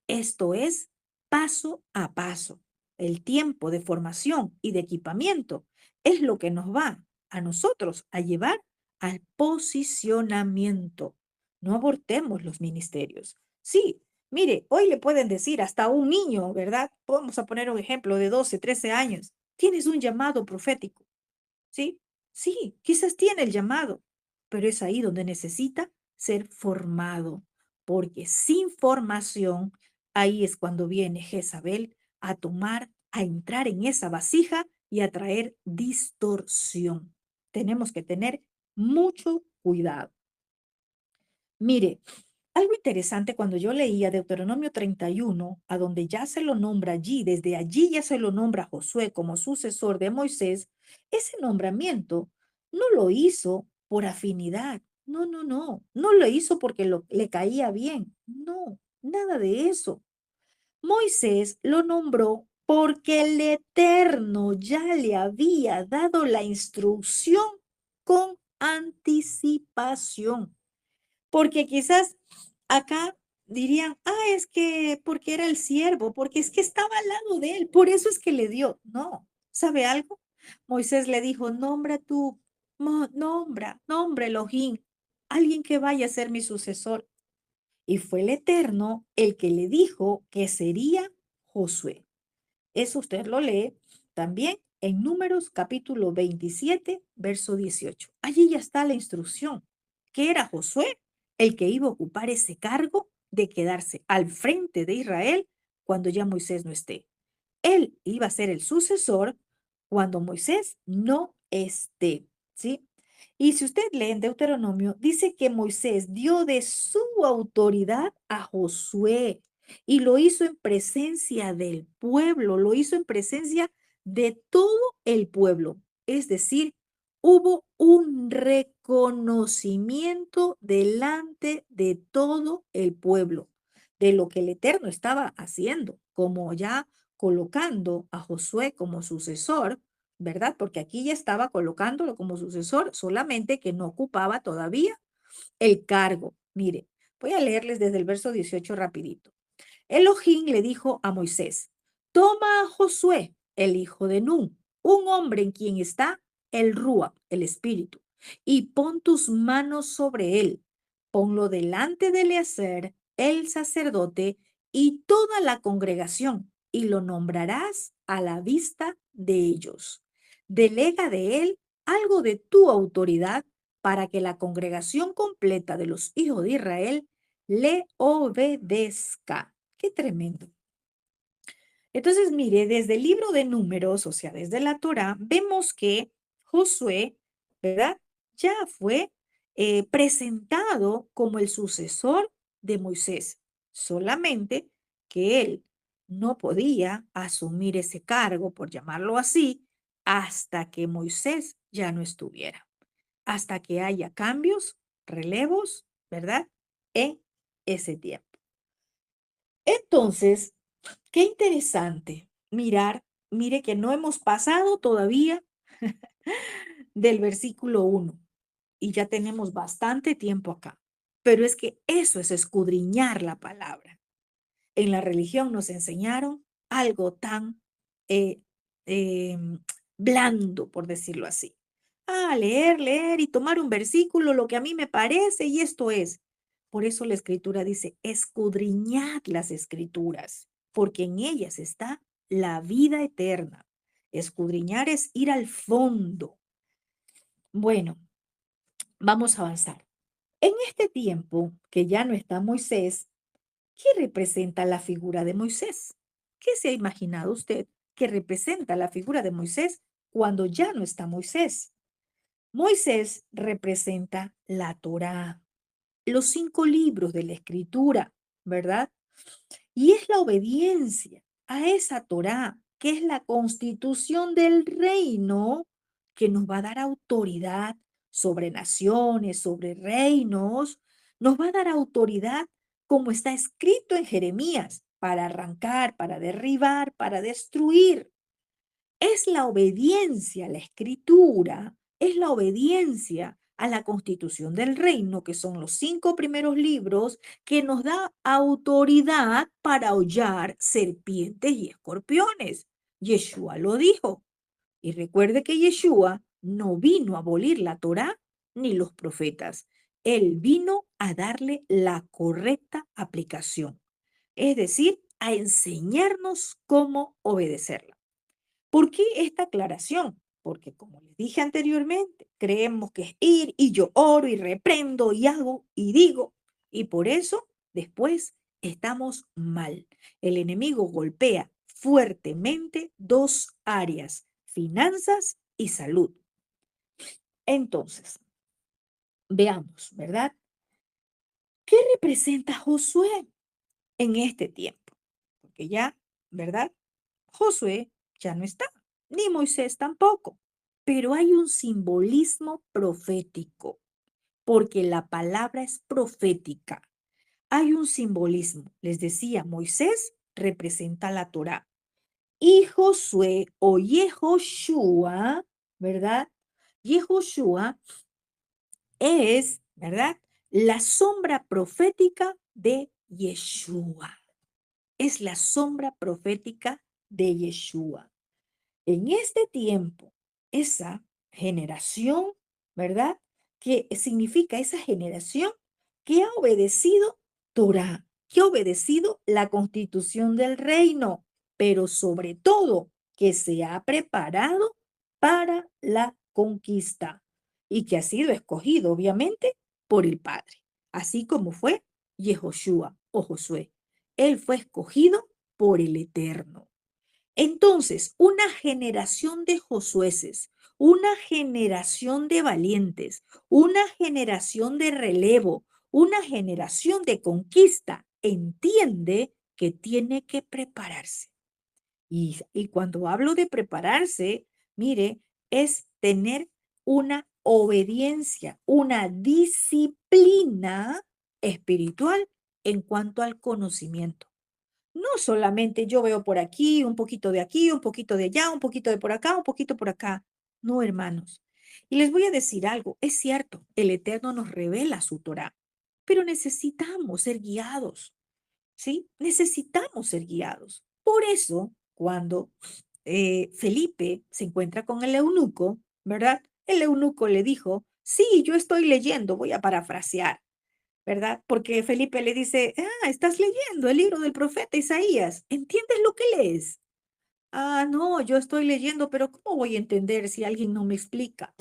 Esto es paso a paso. El tiempo de formación y de equipamiento es lo que nos va a nosotros a llevar al posicionamiento. No abortemos los ministerios. Sí, mire, hoy le pueden decir hasta a un niño, ¿verdad? Vamos a poner un ejemplo de 12, 13 años. Tienes un llamado profético. ¿Sí? Sí, quizás tiene el llamado, pero es ahí donde necesita ser formado, porque sin formación, ahí es cuando viene Jezabel a tomar, a entrar en esa vasija y a traer distorsión. Tenemos que tener mucho cuidado. Mire, algo interesante cuando yo leía Deuteronomio 31, a donde ya se lo nombra allí, desde allí ya se lo nombra a Josué como sucesor de Moisés, ese nombramiento no lo hizo por afinidad. No, no, no. No lo hizo porque le caía bien. No, nada de eso. Moisés lo nombró porque el Eterno ya le había dado la instrucción con anticipación. Porque quizás acá dirían, es que porque era el siervo, porque es que estaba al lado de él, por eso es que le dio. No, ¿sabe algo? Moisés le dijo, nombra tú, nombra Elohim, alguien que vaya a ser mi sucesor. Y fue el Eterno el que le dijo que sería Josué. Eso usted lo lee también en Números capítulo 27, verso 18. Allí ya está la instrucción, que era Josué el que iba a ocupar ese cargo de quedarse al frente de Israel cuando ya Moisés no esté. Él iba a ser el sucesor cuando Moisés no esté, ¿sí? Y si usted lee en Deuteronomio, dice que Moisés dio de su autoridad a Josué y lo hizo en presencia del pueblo, lo hizo en presencia de todo el pueblo. Es decir, hubo un reconocimiento delante de todo el pueblo de lo que el Eterno estaba haciendo, como ya colocando a Josué como sucesor, ¿verdad? Porque aquí ya estaba colocándolo como sucesor, solamente que no ocupaba todavía el cargo. Mire, voy a leerles desde el verso 18 rapidito. Elohim le dijo a Moisés, toma a Josué, el hijo de Nun, un hombre en quien está el Rúa, el espíritu, y pon tus manos sobre él. Ponlo delante de Eleazar, el sacerdote, y toda la congregación, y lo nombrarás a la vista de ellos. Delega de él algo de tu autoridad para que la congregación completa de los hijos de Israel le obedezca. Qué tremendo. Entonces, mire, desde el libro de Números, o sea, desde la Torá, vemos que Josué, ¿verdad? Ya fue presentado como el sucesor de Moisés, solamente que él no podía asumir ese cargo, por llamarlo así, hasta que Moisés ya no estuviera, hasta que haya cambios, relevos, ¿verdad? En ese tiempo. Entonces, qué interesante mirar, mire que no hemos pasado todavía del versículo 1 y ya tenemos bastante tiempo acá. Pero es que eso es escudriñar la palabra. En la religión nos enseñaron algo tan eh, em, blando, por decirlo así. Leer, leer y tomar un versículo, lo que a mí me parece, y esto es. Por eso la escritura dice, escudriñad las escrituras, porque en ellas está la vida eterna. Escudriñar es ir al fondo. Bueno, vamos a avanzar. En este tiempo que ya no está Moisés, ¿qué representa la figura de Moisés? ¿Qué se ha imaginado usted que representa la figura de Moisés cuando ya no está Moisés. Moisés representa la Torá, los 5 libros de la Escritura, ¿verdad? Y es la obediencia a esa Torá, que es la constitución del reino, que nos va a dar autoridad sobre naciones, sobre reinos, nos va a dar autoridad como está escrito en Jeremías, para arrancar, para derribar, para destruir. Es la obediencia a la escritura, es la obediencia a la constitución del reino, que son los 5 primeros libros, que nos da autoridad para hollar serpientes y escorpiones. Yeshua lo dijo. Y recuerde que Yeshua no vino a abolir la Torá ni los profetas. Él vino a darle la correcta aplicación, es decir, a enseñarnos cómo obedecerla. ¿Por qué esta aclaración? Porque como les dije anteriormente, creemos que es ir y yo oro y reprendo y hago y digo, y por eso después estamos mal. El enemigo golpea fuertemente 2 áreas, finanzas y salud. Entonces, veamos, ¿verdad? ¿Qué representa Josué en este tiempo? Porque ya, ¿verdad? Josué ya no está, ni Moisés tampoco, pero hay un simbolismo profético, porque la palabra es profética. Hay un simbolismo. Les decía, Moisés representa la Torá y Josué o Yehoshua, ¿verdad? Yehoshua es, ¿verdad? La sombra profética de Yeshua. Es la sombra profética de Yeshua. En este tiempo, esa generación, ¿verdad? ¿Qué significa esa generación que ha obedecido Torah, que ha obedecido la constitución del reino, pero sobre todo que se ha preparado para la conquista y que ha sido escogido, obviamente, por el Padre, así como fue Yehoshua o Josué. Él fue escogido por el Eterno. Entonces, una generación de Josueces, una generación de valientes, una generación de relevo, una generación de conquista, entiende que tiene que prepararse. Y cuando hablo de prepararse, mire, es tener una obediencia, una disciplina espiritual en cuanto al conocimiento. No solamente yo veo por aquí, un poquito de allá, un poquito de por acá, un poquito por acá. No, hermanos. Y les voy a decir algo, es cierto, el Eterno nos revela su Torah, pero necesitamos ser guiados, ¿sí? Necesitamos ser guiados. Por eso, cuando Felipe se encuentra con el eunuco, ¿verdad? El eunuco le dijo, sí, yo estoy leyendo, voy a parafrasear. ¿Verdad? Porque Felipe le dice, estás leyendo el libro del profeta Isaías, ¿entiendes lo que lees? No, yo estoy leyendo, pero ¿cómo voy a entender si alguien no me explica?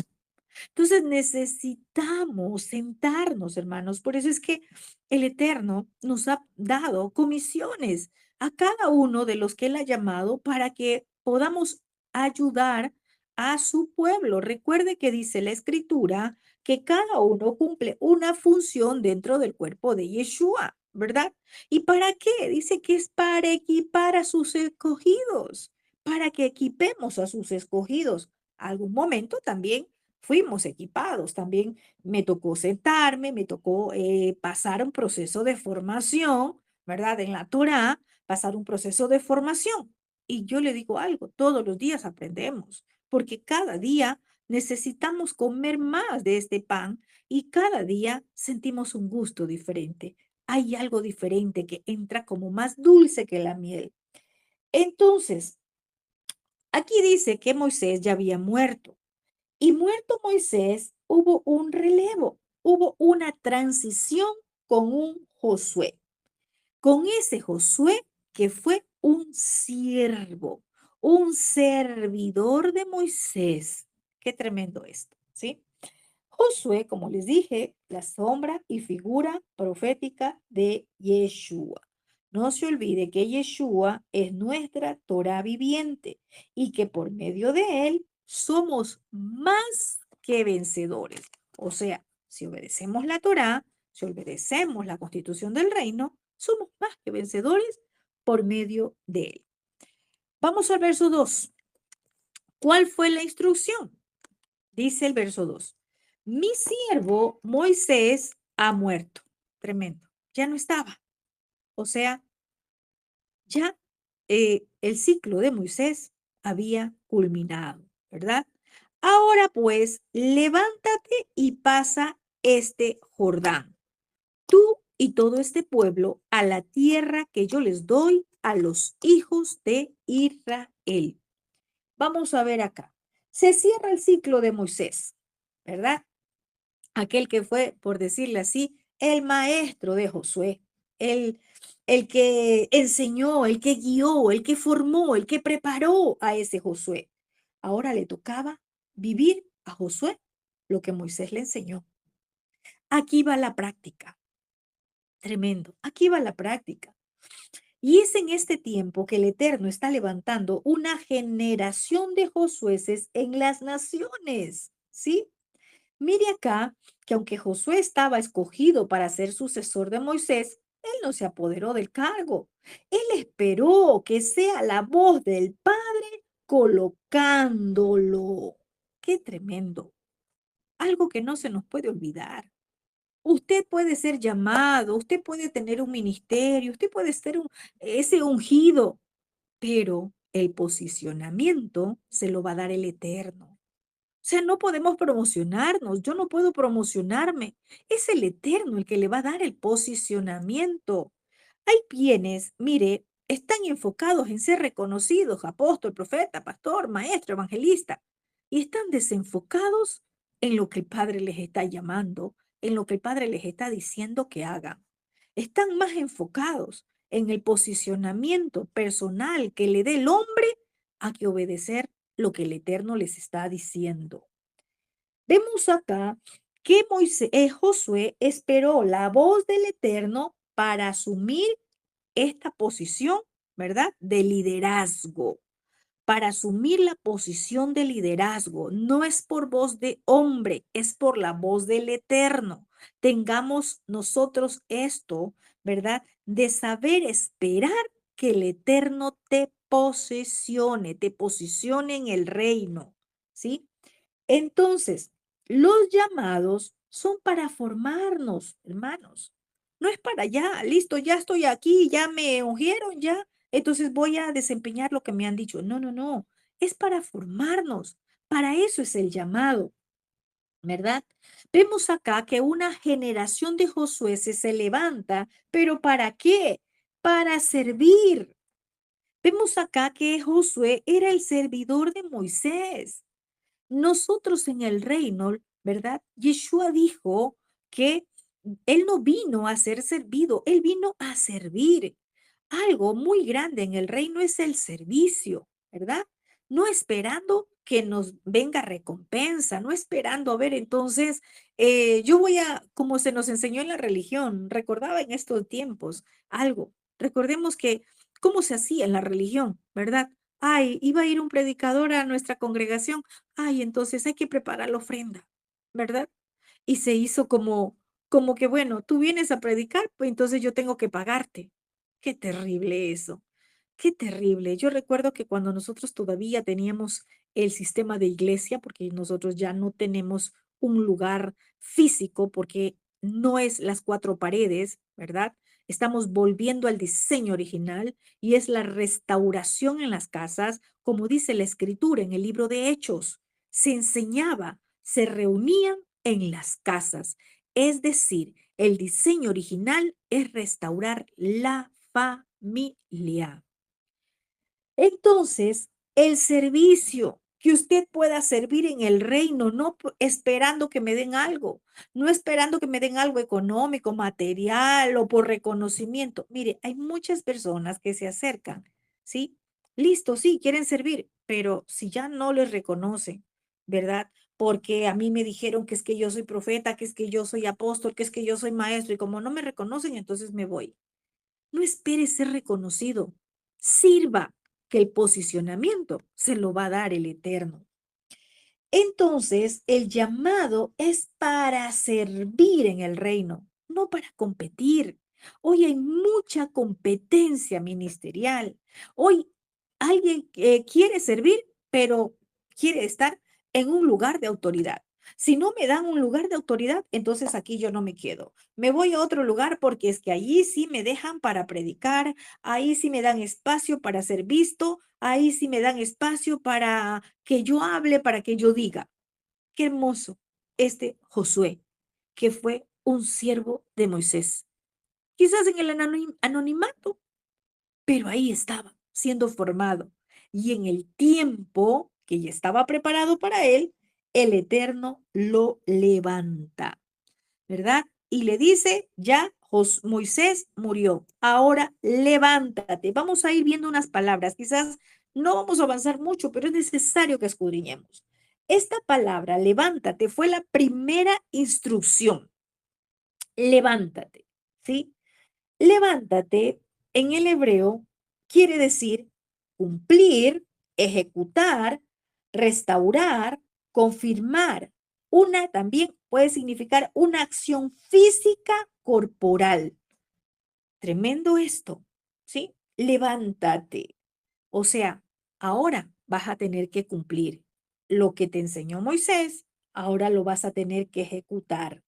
Entonces necesitamos sentarnos, hermanos. Por eso es que el Eterno nos ha dado comisiones a cada uno de los que Él ha llamado para que podamos ayudar a su pueblo. Recuerde que dice la Escritura que cada uno cumple una función dentro del cuerpo de Yeshua, ¿verdad? ¿Y para qué? Dice que es para equipar a sus escogidos, para que equipemos a sus escogidos. Algún momento también fuimos equipados. También me tocó sentarme, me tocó pasar un proceso de formación, ¿verdad? En la Torá, pasar un proceso de formación. Y yo le digo algo, todos los días aprendemos, porque cada día necesitamos comer más de este pan y cada día sentimos un gusto diferente. Hay algo diferente que entra como más dulce que la miel. Entonces, aquí dice que Moisés ya había muerto. Y muerto Moisés, hubo un relevo, hubo una transición con un Josué, con ese Josué que fue un siervo, un servidor de Moisés. Qué tremendo esto, ¿sí? Josué, como les dije, la sombra y figura profética de Yeshua. No se olvide que Yeshua es nuestra Torah viviente y que por medio de él somos más que vencedores. O sea, si obedecemos la Torah, si obedecemos la constitución del reino, somos más que vencedores por medio de él. Vamos al verso 2. ¿Cuál fue la instrucción? Dice el verso 2. Mi siervo Moisés ha muerto. Tremendo. Ya no estaba. O sea, ya el ciclo de Moisés había culminado, ¿verdad? Ahora pues, levántate y pasa este Jordán, tú y todo este pueblo, a la tierra que yo les doy a los hijos de Israel. Vamos a ver acá. Se cierra el ciclo de Moisés, ¿verdad? Aquel que fue, por decirle así, el maestro de Josué, el, el que enseñó, el que guió, el que formó, el que preparó a ese Josué. Ahora le tocaba vivir a Josué lo que Moisés le enseñó. Aquí va la práctica. Tremendo. Aquí va la práctica. Y es en este tiempo que el Eterno está levantando una generación de Josueces en las naciones, ¿sí? Mire acá que aunque Josué estaba escogido para ser sucesor de Moisés, él no se apoderó del cargo. Él esperó que sea la voz del Padre colocándolo. Qué tremendo. Algo que no se nos puede olvidar. Usted puede ser llamado, usted puede tener un ministerio, usted puede ser ese ungido, pero el posicionamiento se lo va a dar el Eterno. O sea, no podemos promocionarnos, yo no puedo promocionarme. Es el Eterno el que le va a dar el posicionamiento. Hay quienes, mire, están enfocados en ser reconocidos, apóstol, profeta, pastor, maestro, evangelista, y están desenfocados en lo que el Padre les está llamando, en lo que el Padre les está diciendo que hagan. Están más enfocados en el posicionamiento personal que le dé el hombre a que obedecer lo que el Eterno les está diciendo. Vemos acá que Josué esperó la voz del Eterno para asumir esta posición, ¿verdad? De liderazgo, para asumir la posición de liderazgo. No es por voz de hombre, es por la voz del Eterno. Tengamos nosotros esto, ¿verdad? De saber esperar que el Eterno te posicione en el reino, ¿sí? Entonces, los llamados son para formarnos, hermanos. No es para ya, listo, ya estoy aquí, ya me ungieron, ya, entonces voy a desempeñar lo que me han dicho. No, no, no, es para formarnos. Para eso es el llamado, ¿verdad? Vemos acá que una generación de Josué se levanta, pero ¿para qué? Para servir. Vemos acá que Josué era el servidor de Moisés. Nosotros en el reino, ¿verdad? Yeshua dijo que él no vino a ser servido, él vino a servir. Algo muy grande en el reino es el servicio, ¿verdad? No esperando que nos venga recompensa, no esperando, a ver, entonces, yo voy a, como se nos enseñó en la religión, recordaba en estos tiempos algo, recordemos que, ¿cómo se hacía en la religión, verdad? Ay, iba a ir un predicador a nuestra congregación, ay, entonces hay que preparar la ofrenda, ¿verdad? Y se hizo como que, bueno, tú vienes a predicar, pues entonces yo tengo que pagarte. Qué terrible eso, qué terrible. Yo recuerdo que cuando nosotros todavía teníamos el sistema de iglesia, porque nosotros ya no tenemos un lugar físico, porque no es las cuatro paredes, ¿verdad? Estamos volviendo al diseño original y es la restauración en las casas, como dice la escritura en el libro de Hechos. Se enseñaba, se reunían en las casas. Es decir, el diseño original es restaurar la familia. Entonces, el servicio, que usted pueda servir en el reino, no esperando que me den algo, no esperando que me den algo económico, material o por reconocimiento. Mire, hay muchas personas que se acercan, ¿sí? Listo, sí, quieren servir, pero si ya no les reconocen, ¿verdad? Porque a mí me dijeron que es que yo soy profeta, que es que yo soy apóstol, que es que yo soy maestro, y como no me reconocen, entonces me voy. No espere ser reconocido. Sirva, que el posicionamiento se lo va a dar el Eterno. Entonces, el llamado es para servir en el reino, no para competir. Hoy hay mucha competencia ministerial. Hoy alguien quiere servir, pero quiere estar en un lugar de autoridad. Si no me dan un lugar de autoridad, entonces aquí yo no me quedo. Me voy a otro lugar porque es que allí sí me dejan para predicar, ahí sí me dan espacio para ser visto, ahí sí me dan espacio para que yo hable, para que yo diga. Qué hermoso este Josué, que fue un siervo de Moisés. Quizás en el anonimato, pero ahí estaba, siendo formado. Y en el tiempo que ya estaba preparado para él, el Eterno lo levanta, ¿verdad? Y le dice, ya Moisés murió, ahora levántate. Vamos a ir viendo unas palabras, quizás no vamos a avanzar mucho, pero es necesario que escudriñemos. Esta palabra, levántate, fue la primera instrucción. Levántate, ¿sí? Levántate en el hebreo quiere decir cumplir, ejecutar, restaurar, confirmar. Una también puede significar una acción física corporal. Tremendo esto, ¿sí? Levántate. O sea, ahora vas a tener que cumplir lo que te enseñó Moisés, ahora lo vas a tener que ejecutar.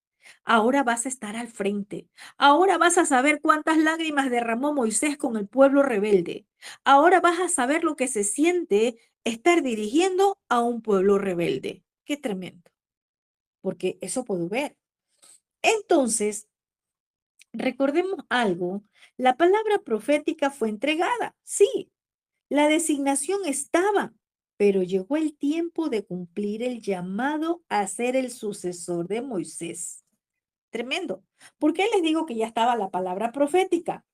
Ahora vas a estar al frente. Ahora vas a saber cuántas lágrimas derramó Moisés con el pueblo rebelde. Ahora vas a saber lo que se siente estar dirigiendo a un pueblo rebelde. Qué tremendo, porque eso puedo ver. Entonces, recordemos algo, la palabra profética fue entregada, sí, la designación estaba, pero llegó el tiempo de cumplir el llamado a ser el sucesor de Moisés. Tremendo. ¿Por qué les digo que ya estaba la palabra profética?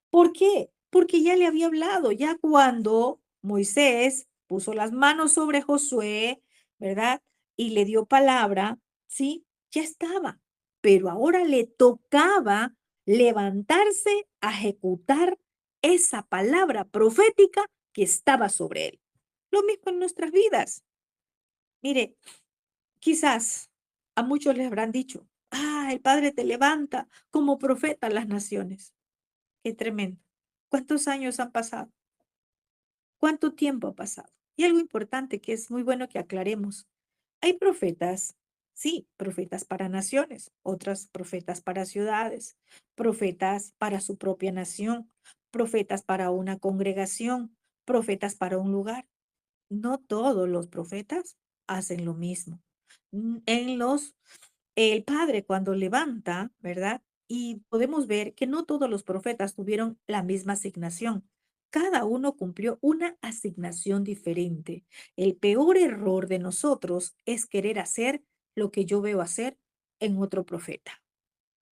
¿Por qué? Porque ya le había hablado, ya cuando Moisés puso las manos sobre Josué, ¿verdad? Y le dio palabra, ¿sí? Ya estaba. Pero ahora le tocaba levantarse a ejecutar esa palabra profética que estaba sobre él. Lo mismo en nuestras vidas. Mire, quizás a muchos les habrán dicho, el Padre te levanta como profeta a las naciones. Qué tremendo. ¿Cuántos años han pasado? ¿Cuánto tiempo ha pasado? Y algo importante que es muy bueno que aclaremos. Hay profetas, sí, profetas para naciones, otras profetas para ciudades, profetas para su propia nación, profetas para una congregación, profetas para un lugar. No todos los profetas hacen lo mismo. El Padre cuando levanta, ¿verdad? Y podemos ver que no todos los profetas tuvieron la misma asignación. Cada uno cumplió una asignación diferente. El peor error de nosotros es querer hacer lo que yo veo hacer en otro profeta.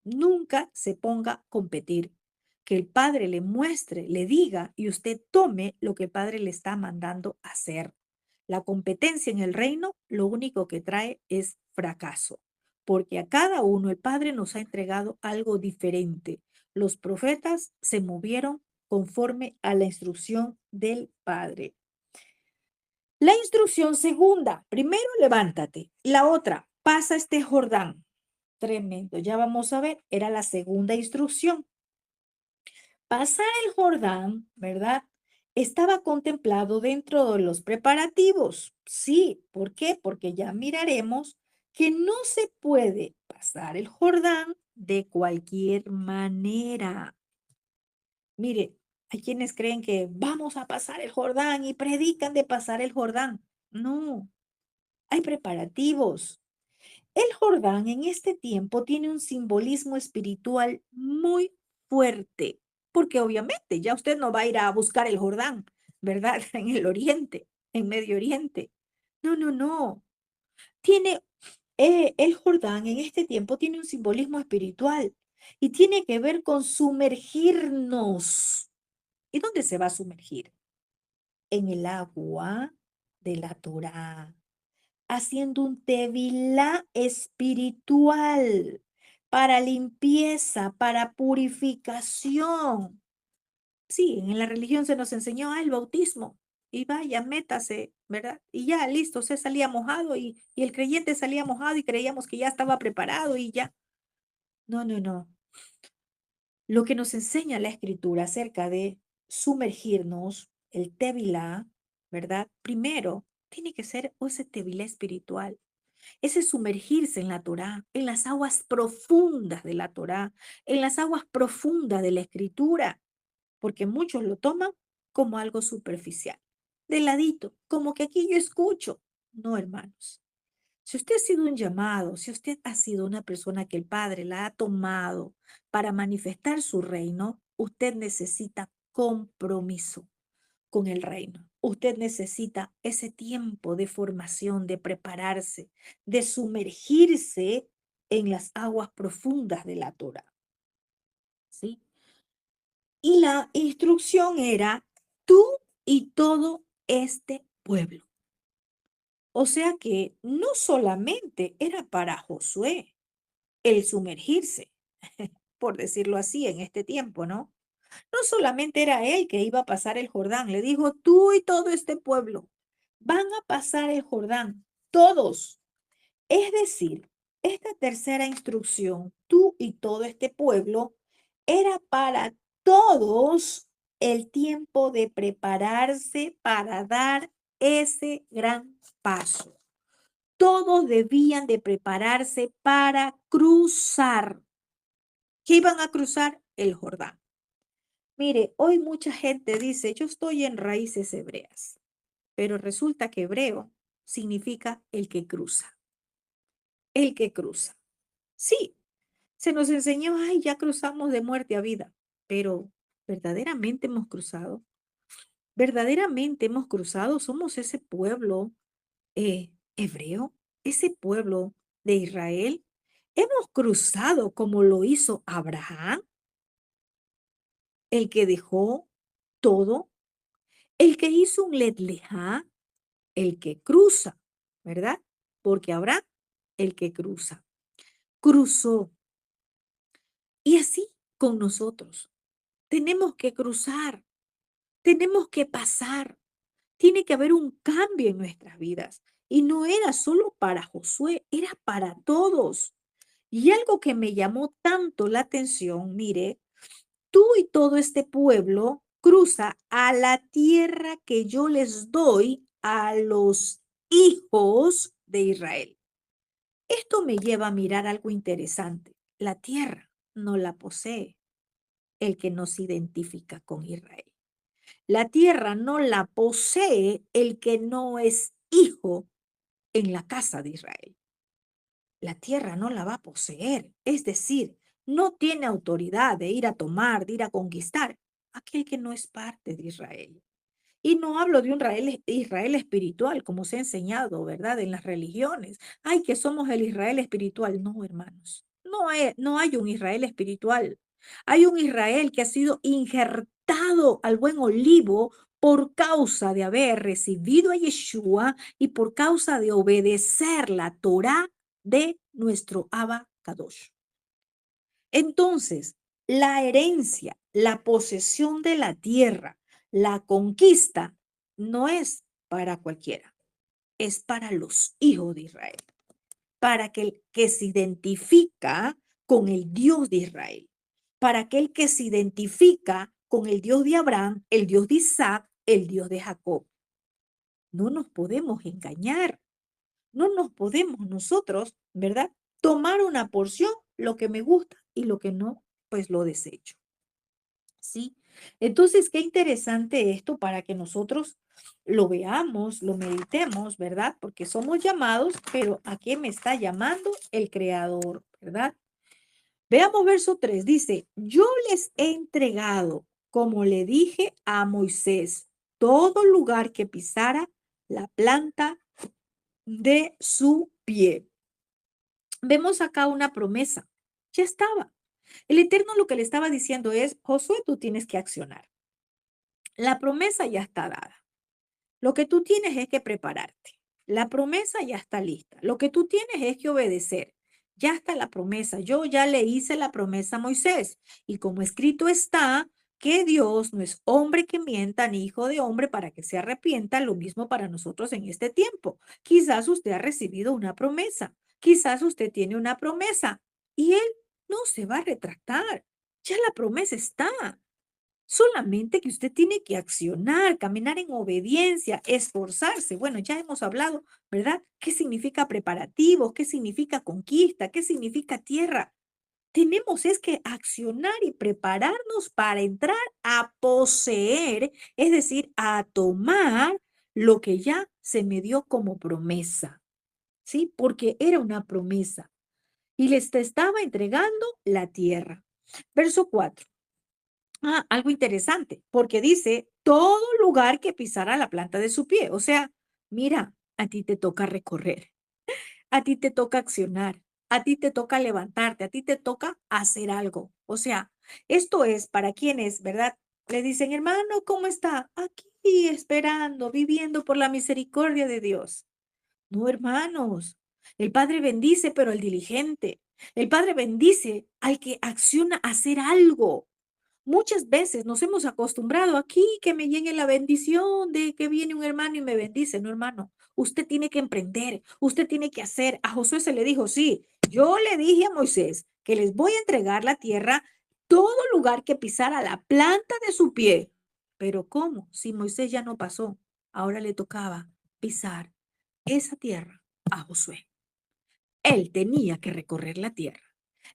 Nunca se ponga a competir. Que el Padre le muestre, le diga y usted tome lo que el Padre le está mandando hacer. La competencia en el reino lo único que trae es fracaso, porque a cada uno el Padre nos ha entregado algo diferente. Los profetas se movieron conforme a la instrucción del Padre. La instrucción segunda, primero levántate. La otra, pasa este Jordán. Tremendo, ya vamos a ver, era la segunda instrucción. Pasar el Jordán, ¿verdad? Estaba contemplado dentro de los preparativos. Sí, ¿por qué? Porque ya miraremos que no se puede pasar el Jordán de cualquier manera. Mire, hay quienes creen que vamos a pasar el Jordán y predican de pasar el Jordán. No, hay preparativos. El Jordán en este tiempo tiene un simbolismo espiritual muy fuerte, porque obviamente ya usted no va a ir a buscar el Jordán, ¿verdad? En el Oriente, en Medio Oriente. No, no, no. Tiene, el Jordán en este tiempo tiene un simbolismo espiritual y tiene que ver con sumergirnos. ¿Y dónde se va a sumergir? En el agua de la Torá, haciendo un tevilá espiritual para limpieza, para purificación. Sí, en la religión se nos enseñó, el bautismo, y vaya, métase, ¿verdad? Y ya, listo, usted salía mojado y el creyente salía mojado y creíamos que ya estaba preparado y ya. No, no, no. Lo que nos enseña la escritura acerca de sumergirnos, el tevilá, ¿verdad? Primero, tiene que ser ese tevilá espiritual, ese sumergirse en la Torá, en las aguas profundas de la Torá, en las aguas profundas de la escritura, porque muchos lo toman como algo superficial, de ladito, como que aquí yo escucho. No, hermanos. Si usted ha sido un llamado, si usted ha sido una persona que el Padre la ha tomado para manifestar su reino, usted necesita compromiso con el reino. Usted necesita ese tiempo de formación, de prepararse, de sumergirse en las aguas profundas de la Torah, ¿sí? Y la instrucción era tú y todo este pueblo. O sea que no solamente era para Josué el sumergirse, por decirlo así, en este tiempo, ¿no? No solamente era él que iba a pasar el Jordán, le dijo, tú y todo este pueblo van a pasar el Jordán, todos. Es decir, esta tercera instrucción, tú y todo este pueblo, era para todos el tiempo de prepararse para dar ese gran paso. Todos debían de prepararse para cruzar. ¿Qué iban a cruzar? El Jordán. Mire, hoy mucha gente dice, yo estoy en raíces hebreas, pero resulta que hebreo significa el que cruza, el que cruza. Sí, se nos enseñó, ay, ya cruzamos de muerte a vida, pero ¿verdaderamente hemos cruzado? ¿Verdaderamente hemos cruzado? ¿Somos ese pueblo hebreo, ese pueblo de Israel? ¿Hemos cruzado como lo hizo Abraham, el que dejó todo, el que hizo un letlejá, el que cruza, ¿verdad? Porque Abraham, el que cruza, cruzó. Y así con nosotros. Tenemos que cruzar, tenemos que pasar. Tiene que haber un cambio en nuestras vidas. Y no era solo para Josué, era para todos. Y algo que me llamó tanto la atención, mire, tú y todo este pueblo cruza a la tierra que yo les doy a los hijos de Israel. Esto me lleva a mirar algo interesante. La tierra no la posee el que no se identifica con Israel. La tierra no la posee el que no es hijo en la casa de Israel. La tierra no la va a poseer, es decir, no tiene autoridad de ir a tomar, de ir a conquistar aquel que no es parte de Israel. Y no hablo de un Israel espiritual, como se ha enseñado, ¿verdad? En las religiones. Ay, que somos el Israel espiritual. No, hermanos. No hay un Israel espiritual. Hay un Israel que ha sido injertado al buen olivo por causa de haber recibido a Yeshua y por causa de obedecer la Torah de nuestro Abba Kadosh. Entonces, la herencia, la posesión de la tierra, la conquista, no es para cualquiera, es para los hijos de Israel, para aquel que se identifica con el Dios de Israel, para aquel que se identifica con el Dios de Abraham, el Dios de Isaac, el Dios de Jacob. No nos podemos engañar, no nos podemos nosotros, ¿verdad? Tomar una porción, lo que me gusta y lo que no, pues lo desecho. ¿Sí? Entonces, qué interesante esto para que nosotros lo veamos, lo meditemos, ¿verdad? Porque somos llamados, pero ¿a qué me está llamando el Creador, ¿verdad? Veamos verso 3, dice, yo les he entregado, como le dije a Moisés, todo lugar que pisara la planta de su pie. Vemos acá una promesa, ya estaba. El Eterno lo que le estaba diciendo es, Josué, tú tienes que accionar. La promesa ya está dada. Lo que tú tienes es que prepararte. La promesa ya está lista. Lo que tú tienes es que obedecer. Ya está la promesa. Yo ya le hice la promesa a Moisés. Y como escrito está, que Dios no es hombre que mienta ni hijo de hombre para que se arrepienta, lo mismo para nosotros en este tiempo. Quizás usted ha recibido una promesa, quizás usted tiene una promesa y Él no se va a retractar. Ya la promesa está. Solamente que usted tiene que accionar, caminar en obediencia, esforzarse. Bueno, ya hemos hablado, ¿verdad? ¿Qué significa preparativo? ¿Qué significa conquista? ¿Qué significa tierra? Tenemos es que accionar y prepararnos para entrar a poseer, es decir, a tomar lo que ya se me dio como promesa, ¿sí? Porque era una promesa y les estaba entregando la tierra. Verso 4. Algo interesante, porque dice todo lugar que pisara la planta de su pie. O sea, mira, a ti te toca recorrer, a ti te toca accionar, a ti te toca levantarte, a ti te toca hacer algo. O sea, esto es para quienes, ¿verdad? Le dicen, hermano, ¿cómo está? Aquí esperando, viviendo por la misericordia de Dios. No, hermanos, el Padre bendice, pero al diligente. El Padre bendice al que acciona a hacer algo. Muchas veces nos hemos acostumbrado aquí que me llegue la bendición de que viene un hermano y me bendice. No, hermano, usted tiene que emprender, usted tiene que hacer. A Josué se le dijo, sí, yo le dije a Moisés que les voy a entregar la tierra, todo lugar que pisara la planta de su pie. Pero ¿cómo? Si Moisés ya no pasó, ahora le tocaba pisar esa tierra a Josué. Él tenía que recorrer la tierra.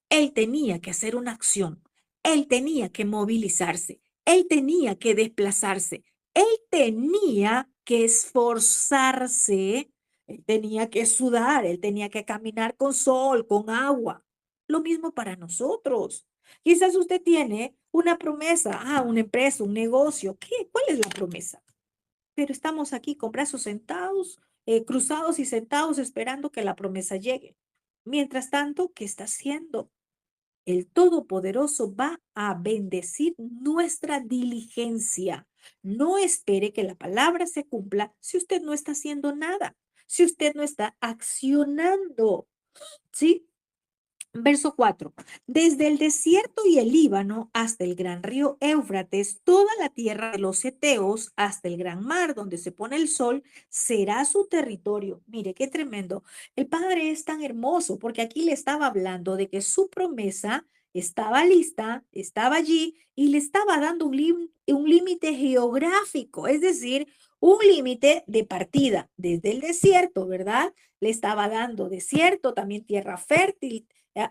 Él tenía que hacer una acción, él tenía que movilizarse, él tenía que desplazarse, él tenía que esforzarse, él tenía que sudar, él tenía que caminar con sol, con agua. Lo mismo para nosotros. Quizás usted tiene una promesa, una empresa, un negocio. ¿Qué? ¿Cuál es la promesa? Pero estamos aquí con brazos sentados, cruzados y sentados esperando que la promesa llegue. Mientras tanto, ¿qué está haciendo? El Todopoderoso va a bendecir nuestra diligencia. No espere que la palabra se cumpla si usted no está haciendo nada, si usted no está accionando, ¿sí? Verso 4. Desde el desierto y el Líbano hasta el gran río Éufrates, toda la tierra de los Eteos hasta el gran mar donde se pone el sol, será su territorio. Mire, qué tremendo. El Padre es tan hermoso porque aquí le estaba hablando de que su promesa estaba lista, estaba allí y le estaba dando un límite geográfico, es decir, un límite de partida desde el desierto, ¿verdad? Le estaba dando desierto, también tierra fértil.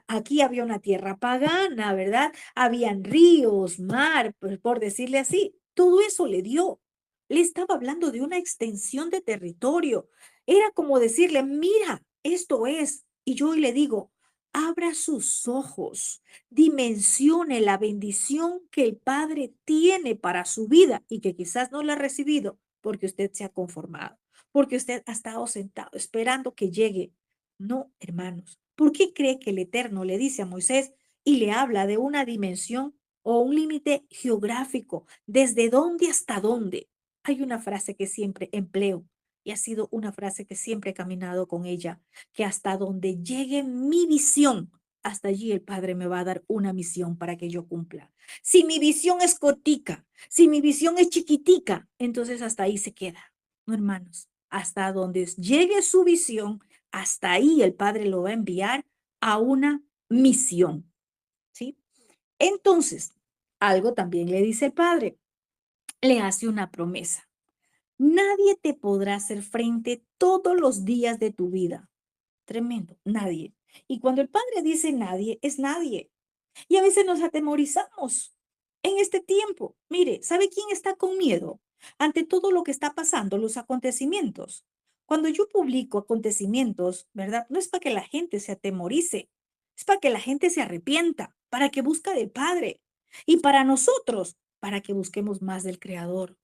Aquí había una tierra pagana, ¿verdad? Habían ríos, mar, por decirle así. Todo eso le dio. Le estaba hablando de una extensión de territorio. Era como decirle, mira, esto es. Y yo hoy le digo, abra sus ojos, dimensione la bendición que el Padre tiene para su vida y que quizás no la ha recibido porque usted se ha conformado, porque usted ha estado sentado esperando que llegue. No, hermanos. ¿Por qué cree que el Eterno le dice a Moisés y le habla de una dimensión o un límite geográfico? ¿Desde dónde hasta dónde? Hay una frase que siempre empleo y ha sido una frase que siempre he caminado con ella, que hasta donde llegue mi visión, hasta allí el Padre me va a dar una misión para que yo cumpla. Si mi visión es cortica, si mi visión es chiquitica, entonces hasta ahí se queda. No, hermanos, hasta donde llegue su visión, hasta ahí el Padre lo va a enviar a una misión, ¿sí? Entonces, algo también le dice el Padre, le hace una promesa. Nadie te podrá hacer frente todos los días de tu vida. Tremendo, nadie. Y cuando el Padre dice nadie, es nadie. Y a veces nos atemorizamos en este tiempo. Mire, ¿sabe quién está con miedo ante todo lo que está pasando, los acontecimientos? Cuando yo publico acontecimientos, ¿verdad? No es para que la gente se atemorice, es para que la gente se arrepienta, para que busque del Padre. Y para nosotros, para que busquemos más del Creador.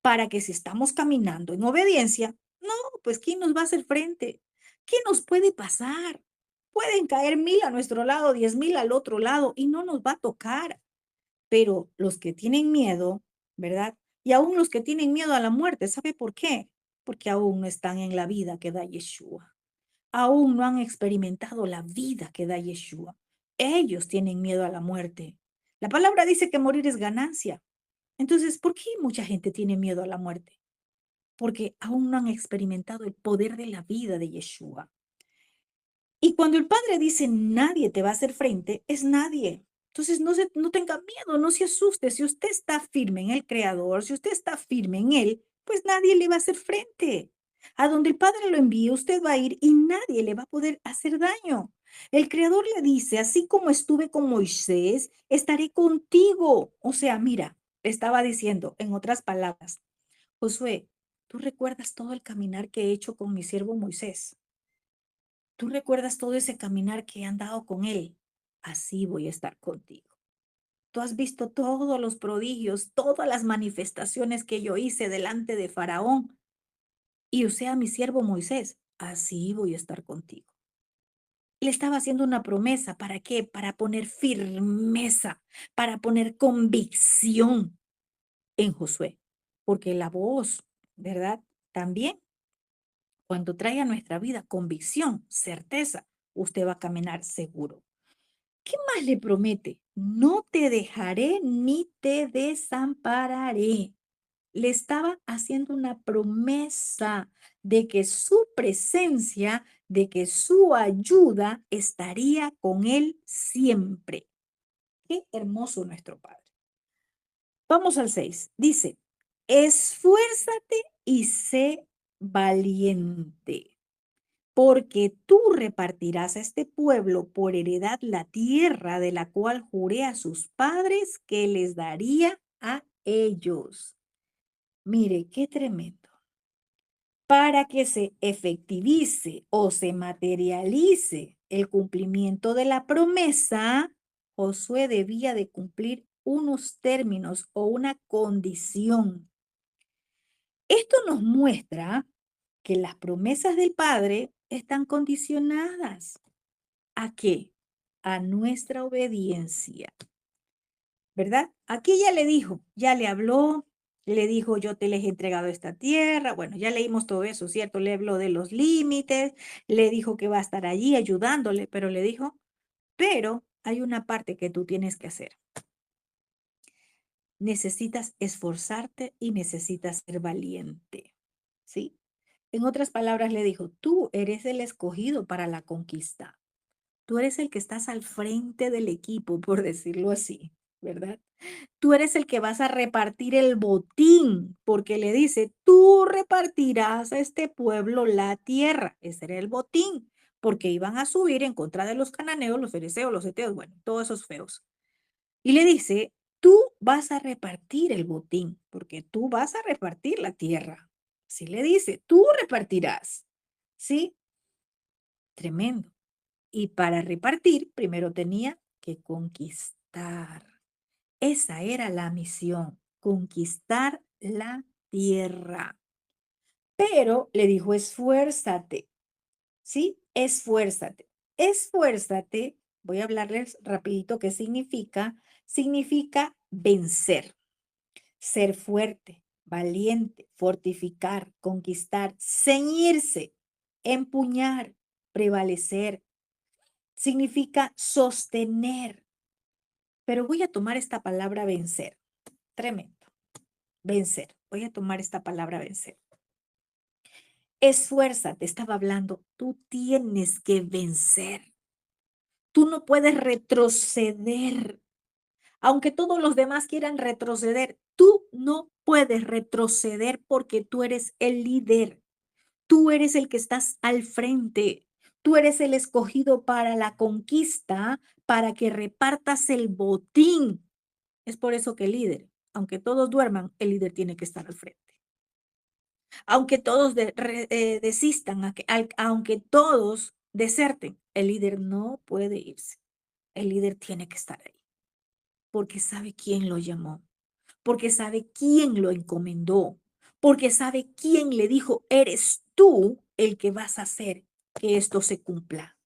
Para que si estamos caminando en obediencia, no, pues ¿quién nos va a hacer frente? ¿Qué nos puede pasar? Pueden caer 1000 a nuestro lado, 10,000 al otro lado y no nos va a tocar. Pero los que tienen miedo, ¿verdad? Y aún los que tienen miedo a la muerte, ¿sabe por qué? Porque aún no están en la vida que da Yeshua. Aún no han experimentado la vida que da Yeshua. Ellos tienen miedo a la muerte. La palabra dice que morir es ganancia. Entonces, ¿por qué mucha gente tiene miedo a la muerte? Porque aún no han experimentado el poder de la vida de Yeshua. Y cuando el Padre dice nadie te va a hacer frente, es nadie. Entonces no tenga miedo, no se asuste. Si usted está firme en el Creador, si usted está firme en Él, pues nadie le va a hacer frente. A donde el Padre lo envíe, usted va a ir y nadie le va a poder hacer daño. El Creador le dice, así como estuve con Moisés, estaré contigo. O sea, mira, le estaba diciendo, en otras palabras, Josué, ¿tú recuerdas todo el caminar que he hecho con mi siervo Moisés? ¿Tú recuerdas todo ese caminar que he andado con él? Así voy a estar contigo. Tú has visto todos los prodigios, todas las manifestaciones que yo hice delante de Faraón y usé a mi siervo Moisés. Así voy a estar contigo. Le estaba haciendo una promesa. ¿Para qué? Para poner firmeza, para poner convicción en Josué. Porque la voz, ¿verdad? También cuando trae a nuestra vida convicción, certeza, usted va a caminar seguro. ¿Qué más le promete? No te dejaré ni te desampararé. Le estaba haciendo una promesa de que su presencia, de que su ayuda estaría con él siempre. Qué hermoso nuestro Padre. Vamos al 6. Dice, esfuérzate y sé valiente, porque tú repartirás a este pueblo por heredad la tierra de la cual juré a sus padres que les daría a ellos. Mire, qué tremendo. Para que se efectivice o se materialice el cumplimiento de la promesa, Josué debía de cumplir unos términos o una condición. Esto nos muestra que las promesas del Padre están condicionadas. ¿A qué? A nuestra obediencia, ¿verdad? Aquí ya le dijo, ya le habló, le dijo, yo te les he entregado esta tierra. Bueno, ya leímos todo eso, ¿cierto? Le habló de los límites, le dijo que va a estar allí ayudándole, pero le dijo, pero hay una parte que tú tienes que hacer. Necesitas esforzarte y necesitas ser valiente, ¿sí? En otras palabras, le dijo, tú eres el escogido para la conquista. Tú eres el que estás al frente del equipo, por decirlo así, ¿verdad? Tú eres el que vas a repartir el botín, porque le dice, tú repartirás a este pueblo la tierra. Ese era el botín, porque iban a subir en contra de los cananeos, los fereceos, los heteos, bueno, todos esos feos. Y le dice, tú vas a repartir el botín, porque tú vas a repartir la tierra. Así le dice, tú repartirás. ¿Sí? Tremendo. Y para repartir, primero tenía que conquistar. Esa era la misión, conquistar la tierra. Pero le dijo, esfuérzate, ¿sí? Esfuérzate. Esfuérzate, voy a hablarles rapidito qué significa. Significa vencer, ser fuerte, valiente, fortificar, conquistar, ceñirse, empuñar, prevalecer. Significa sostener. Pero voy a tomar esta palabra vencer. Tremendo. Vencer. Voy a tomar esta palabra vencer. Esfuérzate, estaba hablando. Tú tienes que vencer. Tú no puedes retroceder. Aunque todos los demás quieran retroceder, tú no puedes retroceder porque tú eres el líder. Tú eres el que estás al frente. Tú eres el escogido para la conquista, para que repartas el botín. Es por eso que el líder, aunque todos duerman, el líder tiene que estar al frente. Aunque todos desistan, aunque todos deserten, el líder no puede irse. El líder tiene que estar ahí, porque sabe quién lo llamó, porque sabe quién lo encomendó, porque sabe quién le dijo, eres tú el que vas a hacer que esto se cumpla.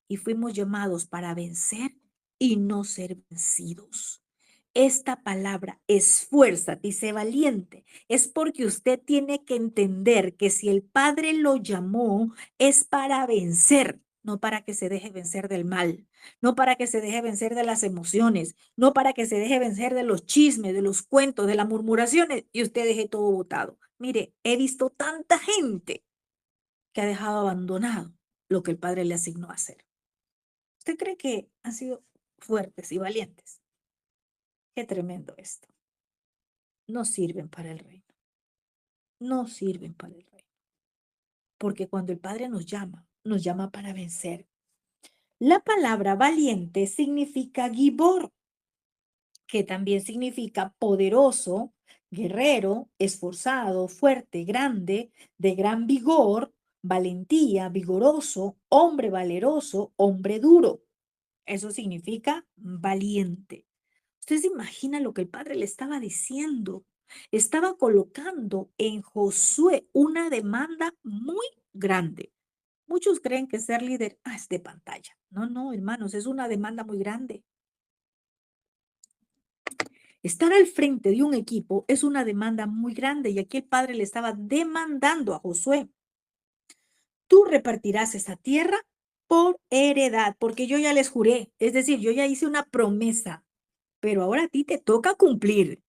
Y fuimos llamados para vencer y no ser vencidos. Esta palabra, esfuérzate y sé valiente, es porque usted tiene que entender que si el Padre lo llamó, es para vencer. no para que se deje vencer del mal, no para que se deje vencer de las emociones, no para que se deje vencer de los chismes, de los cuentos, de las murmuraciones y usted deje todo botado. Mire, he visto tanta gente que ha dejado abandonado lo que el Padre le asignó a hacer. ¿Usted cree que han sido fuertes y valientes? Qué tremendo esto. No sirven para el reino. No sirven para el reino. Porque cuando el Padre nos llama para vencer. La palabra valiente significa gibor, que también significa poderoso, guerrero, esforzado, fuerte, grande, de gran vigor, valentía, vigoroso, hombre valeroso, hombre duro. Eso significa valiente. Usted se imagina lo que el padre le estaba diciendo. Estaba colocando en Josué una demanda muy grande. Muchos creen que ser líder es de pantalla. No, no, hermanos, es una demanda muy grande. Estar al frente de un equipo es una demanda muy grande y aquí el padre le estaba demandando a Josué. Tú repartirás esa tierra por heredad, porque yo ya les juré, es decir, yo ya hice una promesa, pero ahora a ti te toca cumplir.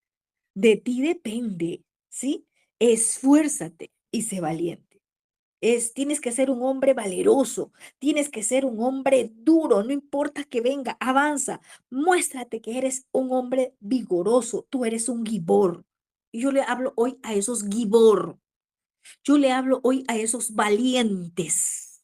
De ti depende, ¿sí? Esfuérzate y sé valiente. Tienes que ser un hombre valeroso, tienes que ser un hombre duro, no importa que venga, avanza, muéstrate que eres un hombre vigoroso, tú eres un gibor. Y yo le hablo hoy a esos gibor, yo le hablo hoy a esos valientes.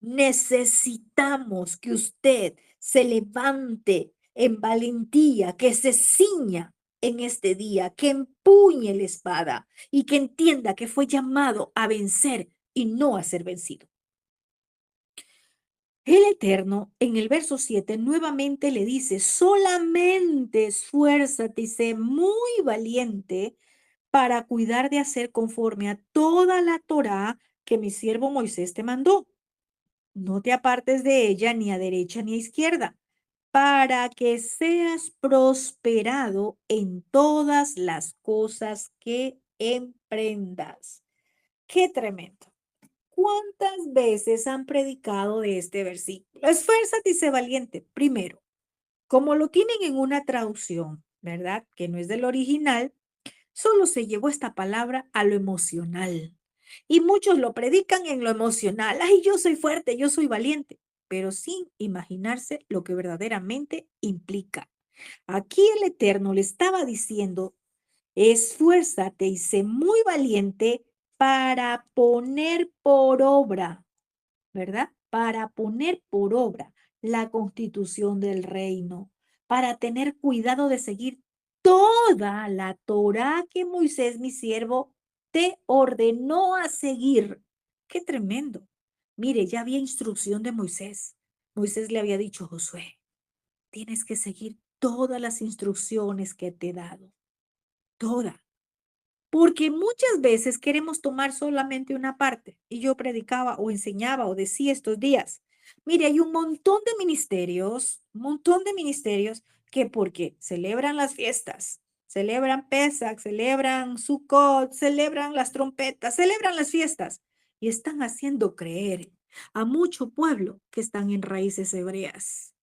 Necesitamos que usted se levante en valentía, que se ciña en este día, que empuñe la espada y que entienda que fue llamado a vencer y no a ser vencido. El Eterno en el verso 7 nuevamente le dice, solamente esfuérzate y sé muy valiente para cuidar de hacer conforme a toda la Torá que mi siervo Moisés te mandó. No te apartes de ella ni a derecha ni a izquierda, para que seas prosperado en todas las cosas que emprendas. Qué tremendo. ¿Cuántas veces han predicado de este versículo? Esfuérzate y sé valiente. Primero, como lo tienen en una traducción, ¿verdad? Que no es del original, solo se llevó esta palabra a lo emocional. Y muchos lo predican en lo emocional. Ay, yo soy fuerte, yo soy valiente, pero sin imaginarse lo que verdaderamente implica. Aquí el Eterno le estaba diciendo, esfuérzate y sé muy valiente para poner por obra, ¿verdad? Para poner por obra la constitución del reino, para tener cuidado de seguir toda la Torá que Moisés, mi siervo, te ordenó a seguir. Qué tremendo. Mire, ya había instrucción de Moisés. Moisés le había dicho a Josué, tienes que seguir todas las instrucciones que te he dado, todas. Porque muchas veces queremos tomar solamente una parte. Y yo predicaba o enseñaba o decía estos días, mire, hay un montón de ministerios que porque celebran las fiestas, celebran Pesach, celebran Sukkot, celebran las trompetas, celebran las fiestas y están haciendo creer a mucho pueblo que están en raíces hebreas.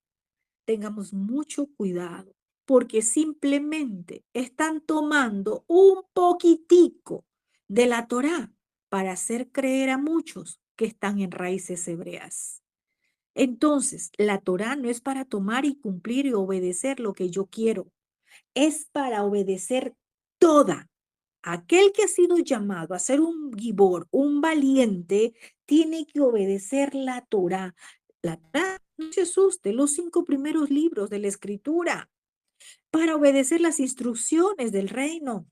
Tengamos mucho cuidado, porque simplemente están tomando un poquitico de la Torá para hacer creer a muchos que están en raíces hebreas. Entonces, la Torá no es para tomar y cumplir y obedecer lo que yo quiero, es para obedecer toda. Aquel que ha sido llamado a ser un gibor, un valiente, tiene que obedecer la Torá. La Torá, no se asuste, los 5 primeros libros de la Escritura, para obedecer las instrucciones del reino.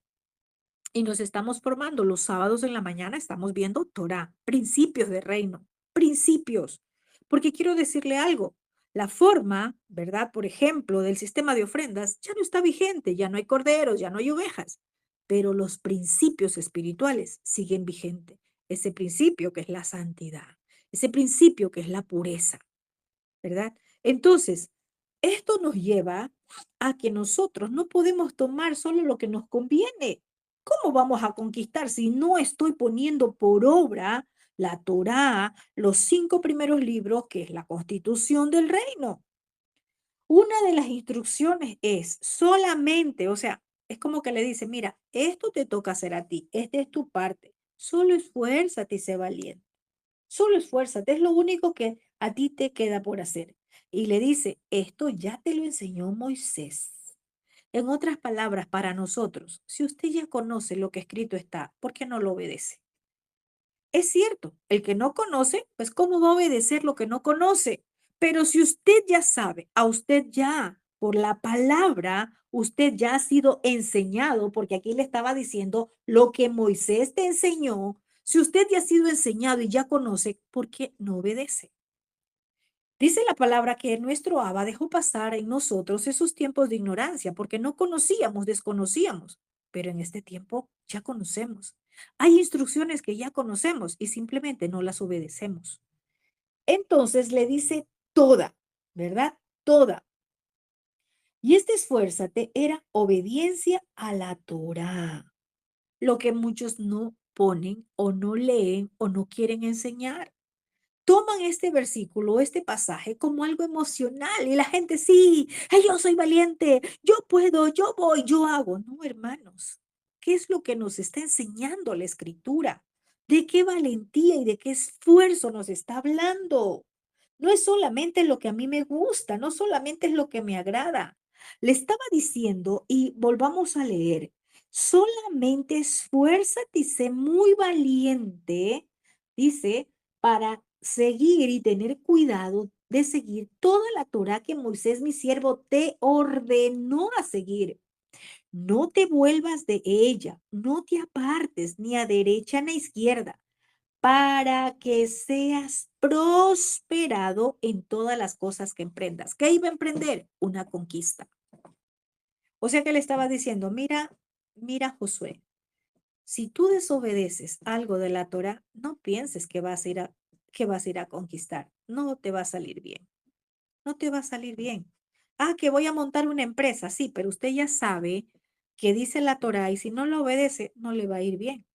Y nos estamos formando los sábados en la mañana, estamos viendo Torá, principios de reino, principios. Porque quiero decirle algo, la forma, ¿verdad? Por ejemplo, del sistema de ofrendas ya no está vigente, ya no hay corderos, ya no hay ovejas, pero los principios espirituales siguen vigentes. Ese principio que es la santidad, ese principio que es la pureza, ¿verdad? Entonces, esto nos lleva a que nosotros no podemos tomar solo lo que nos conviene. ¿Cómo vamos a conquistar si no estoy poniendo por obra la Torá, los 5 primeros libros, que es la constitución del reino. Una de las instrucciones es solamente, o sea, es como que le dice, mira, esto te toca hacer a ti, esta es tu parte, solo esfuérzate y sé valiente, solo esfuérzate, es lo único que a ti te queda por hacer. Y le dice, esto ya te lo enseñó Moisés. En otras palabras, para nosotros, si usted ya conoce lo que escrito está, ¿por qué no lo obedece? Es cierto, el que no conoce, pues ¿cómo va a obedecer lo que no conoce? Pero si usted ya sabe, a usted ya, por la palabra, usted ya ha sido enseñado, porque aquí le estaba diciendo lo que Moisés te enseñó, si usted ya ha sido enseñado y ya conoce, ¿por qué no obedece? Dice la palabra que nuestro Abba dejó pasar en nosotros esos tiempos de ignorancia, porque no conocíamos, desconocíamos, pero en este tiempo ya conocemos. Hay instrucciones que ya conocemos y simplemente no las obedecemos. Entonces le dice toda, ¿verdad? Toda. Y este esfuérzate era obediencia a la Torá, lo que muchos no ponen o no leen o no quieren enseñar. Toman este versículo, este pasaje como algo emocional y la gente, sí, yo soy valiente, yo puedo, yo voy, yo hago. No, hermanos, ¿qué es lo que nos está enseñando la escritura? ¿De qué valentía y de qué esfuerzo nos está hablando? No es solamente lo que a mí me gusta, no solamente es lo que me agrada. Le estaba diciendo, y volvamos a leer, solamente esfuérzate y sé muy valiente, dice, para seguir y tener cuidado de seguir toda la Torá que Moisés, mi siervo, te ordenó a seguir. No te vuelvas de ella, no te apartes ni a derecha ni a izquierda, para que seas prosperado en todas las cosas que emprendas. ¿Qué iba a emprender? Una conquista. O sea que le estaba diciendo, mira, mira Josué, si tú desobedeces algo de la Torah, no pienses que vas a ir a conquistar. No te va a salir bien. No te va a salir bien. Ah, que voy a montar una empresa, sí, pero usted ya sabe que dice la Torah y si no lo obedece, no le va a ir bien.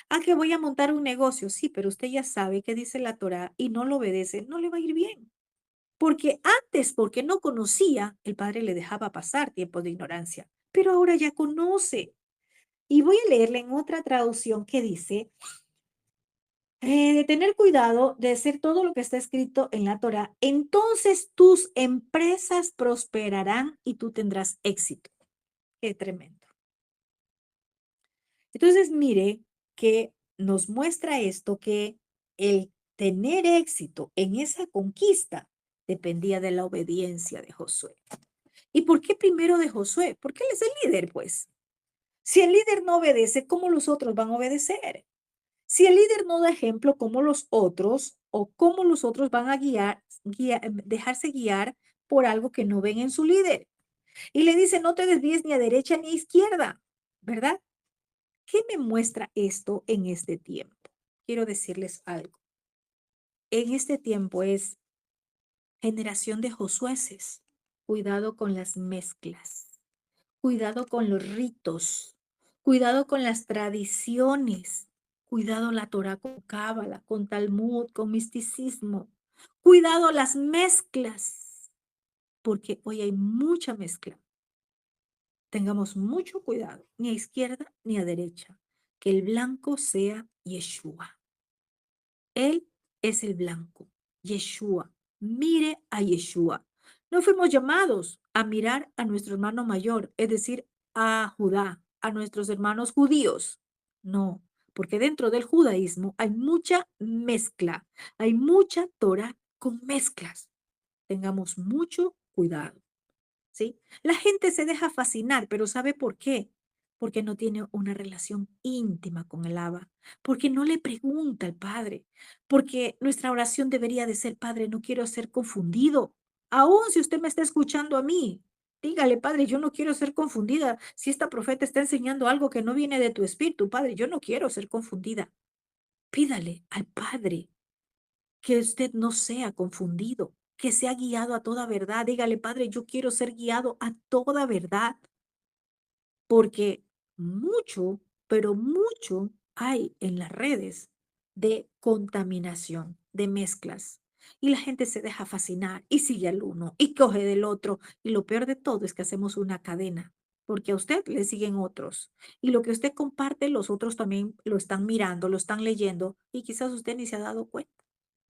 Ah, que voy a montar un negocio, sí, pero usted ya sabe que dice la Torah y no lo obedece, no le va a ir bien. Porque antes, porque no conocía, el padre le dejaba pasar tiempos de ignorancia, pero ahora ya conoce. Y voy a leerle en otra traducción que dice, de tener cuidado de hacer todo lo que está escrito en la Torah, entonces tus empresas prosperarán y tú tendrás éxito. Qué tremendo. Entonces, mire que nos muestra esto que el tener éxito en esa conquista dependía de la obediencia de Josué. ¿Y por qué primero de Josué? Porque él es el líder, pues. Si el líder no obedece, ¿cómo los otros van a obedecer? Si el líder no da ejemplo, ¿cómo los otros o cómo los otros van a dejarse guiar por algo que no ven en su líder? Y le dice, no te desvíes ni a derecha ni a izquierda, ¿verdad? ¿Qué me muestra esto en este tiempo? Quiero decirles algo. En este tiempo es generación de Josueces. Cuidado con las mezclas. Cuidado con los ritos, cuidado con las tradiciones, cuidado la Torah con cábala, con Talmud, con misticismo, cuidado las mezclas, porque hoy hay mucha mezcla. Tengamos mucho cuidado, ni a izquierda ni a derecha, que el blanco sea Yeshua. Él es el blanco, Yeshua. Mire a Yeshua. No fuimos llamados a mirar a nuestro hermano mayor, es decir, a Judá, a nuestros hermanos judíos. No, porque dentro del judaísmo hay mucha mezcla, hay mucha Torah con mezclas. Tengamos mucho cuidado. ¿Sí? La gente se deja fascinar, pero ¿sabe por qué? Porque no tiene una relación íntima con el Abba, porque no le pregunta al Padre, porque nuestra oración debería de ser, Padre, no quiero ser confundido. Aún si usted me está escuchando a mí, dígale, Padre, yo no quiero ser confundida. Si esta profeta está enseñando algo que no viene de tu espíritu, Padre, yo no quiero ser confundida. Pídale al Padre que usted no sea confundido, que sea guiado a toda verdad. Dígale, Padre, yo quiero ser guiado a toda verdad, porque mucho, pero mucho hay en las redes de contaminación, de mezclas. Y la gente se deja fascinar y sigue al uno y coge del otro. Y lo peor de todo es que hacemos una cadena, porque a usted le siguen otros. Y lo que usted comparte, los otros también lo están mirando, lo están leyendo y quizás usted ni se ha dado cuenta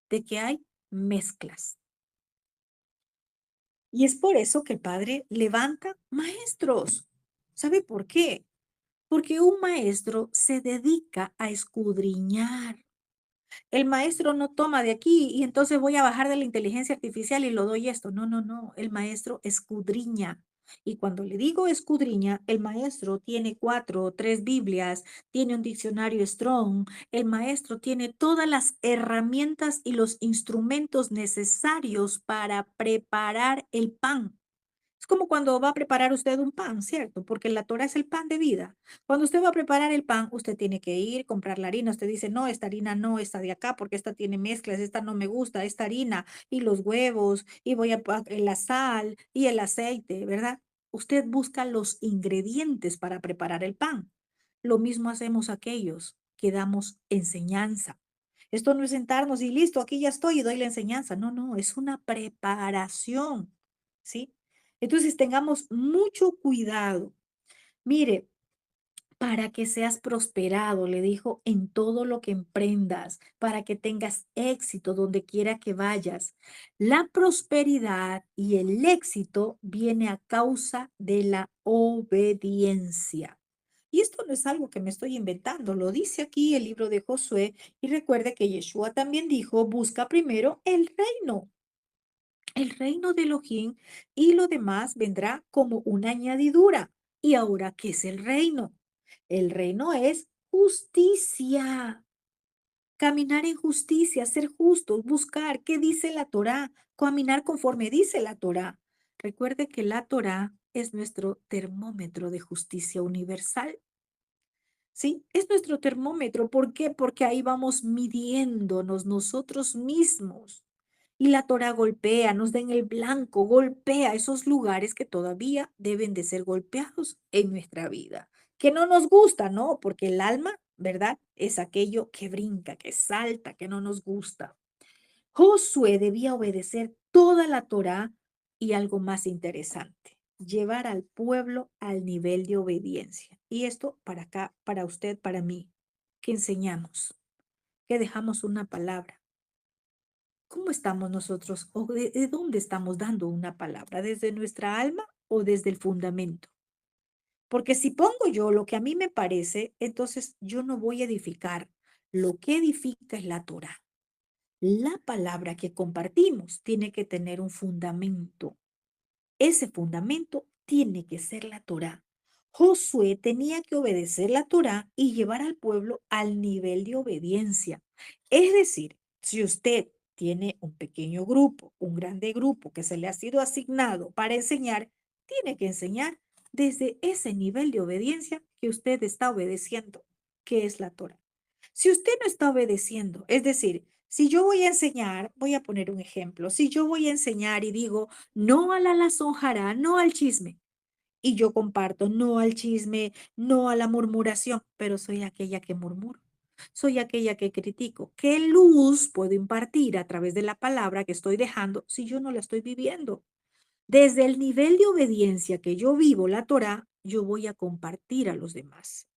de que hay mezclas. Y es por eso que el Padre levanta maestros. ¿Sabe por qué? Porque un maestro se dedica a escudriñar. El maestro no toma de aquí y entonces voy a bajar de la inteligencia artificial y lo doy esto. No, no, no. El maestro escudriña. Y cuando le digo escudriña, el maestro tiene 4 o 3 Biblias, tiene un diccionario Strong, el maestro tiene todas las herramientas y los instrumentos necesarios para preparar el pan. Es como cuando va a preparar usted un pan, ¿cierto? Porque la Torah es el pan de vida. Cuando usted va a preparar el pan, usted tiene que ir, comprar la harina. Usted dice, no, esta harina no, esta de acá, porque esta tiene mezclas, esta no me gusta, esta harina y los huevos, y la sal y el aceite, ¿verdad? Usted busca los ingredientes para preparar el pan. Lo mismo hacemos aquellos que damos enseñanza. Esto no es sentarnos y listo, aquí ya estoy y doy la enseñanza. No, no, es una preparación, ¿sí? Entonces tengamos mucho cuidado. Mire, para que seas prosperado, le dijo, en todo lo que emprendas, para que tengas éxito donde quiera que vayas. La prosperidad y el éxito viene a causa de la obediencia. Y esto no es algo que me estoy inventando, lo dice aquí el libro de Josué. Y recuerde que Yeshua también dijo, busca primero el reino de Elohim y lo demás vendrá como una añadidura. ¿Y ahora qué es el reino? El reino es justicia, caminar en justicia, ser justos, buscar qué dice la Torá, caminar conforme dice la Torá. Recuerde que la Torá es nuestro termómetro de justicia universal. ¿Sí? Es nuestro termómetro. ¿Por qué? Porque ahí vamos midiéndonos nosotros mismos. Y la Torah golpea, nos da en el blanco, golpea esos lugares que todavía deben de ser golpeados en nuestra vida. Que no nos gusta, ¿no? Porque el alma, ¿verdad? Es aquello que brinca, que salta, que no nos gusta. Josué debía obedecer toda la Torá y algo más interesante, llevar al pueblo al nivel de obediencia. Y esto para acá, para usted, para mí, que enseñamos, que dejamos una palabra. ¿Cómo estamos nosotros o de dónde estamos dando una palabra? ¿Desde nuestra alma o desde el fundamento? Porque si pongo yo lo que a mí me parece, entonces yo no voy a edificar. Lo que edifica es la Torá. La palabra que compartimos tiene que tener un fundamento. Ese fundamento tiene que ser la Torá. Josué tenía que obedecer la Torá y llevar al pueblo al nivel de obediencia. Es decir, si usted tiene un pequeño grupo, un grande grupo que se le ha sido asignado para enseñar, tiene que enseñar desde ese nivel de obediencia que usted está obedeciendo, que es la Torá. Si usted no está obedeciendo, es decir, si yo voy a enseñar, voy a poner un ejemplo, si yo voy a enseñar y digo, no a la lazonjará, no al chisme, y yo comparto, no al chisme, no a la murmuración, pero soy aquella que murmuro, soy aquella que critico. ¿Qué luz puedo impartir a través de la palabra que estoy dejando si yo no la estoy viviendo? Desde el nivel de obediencia que yo vivo la Torá, yo voy a compartir a los demás.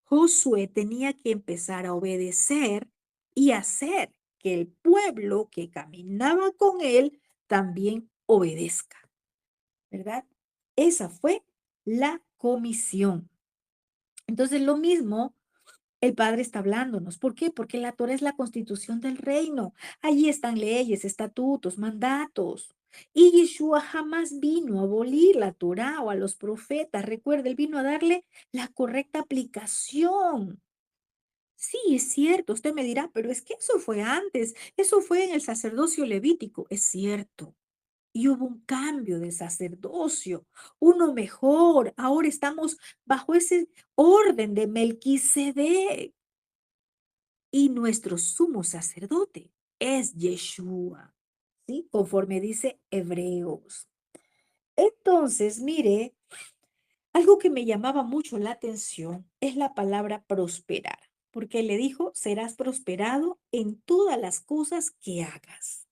Josué tenía que empezar a obedecer y hacer que el pueblo que caminaba con él también obedezca, ¿verdad? Esa fue la comisión. Entonces, lo mismo el Padre está hablándonos. ¿Por qué? Porque la Torah es la constitución del reino. Allí están leyes, estatutos, mandatos. Y Yeshua jamás vino a abolir la Torah o a los profetas. Recuerda, él vino a darle la correcta aplicación. Sí, es cierto, usted me dirá, pero es que eso fue antes, eso fue en el sacerdocio levítico. Es cierto. Y hubo un cambio de sacerdocio, uno mejor. Ahora estamos bajo ese orden de Melquisedec. Y nuestro sumo sacerdote es Yeshua, ¿sí? Conforme dice Hebreos. Entonces, mire, algo que me llamaba mucho la atención es la palabra prosperar. porque le dijo, serás prosperado en todas las cosas que hagas.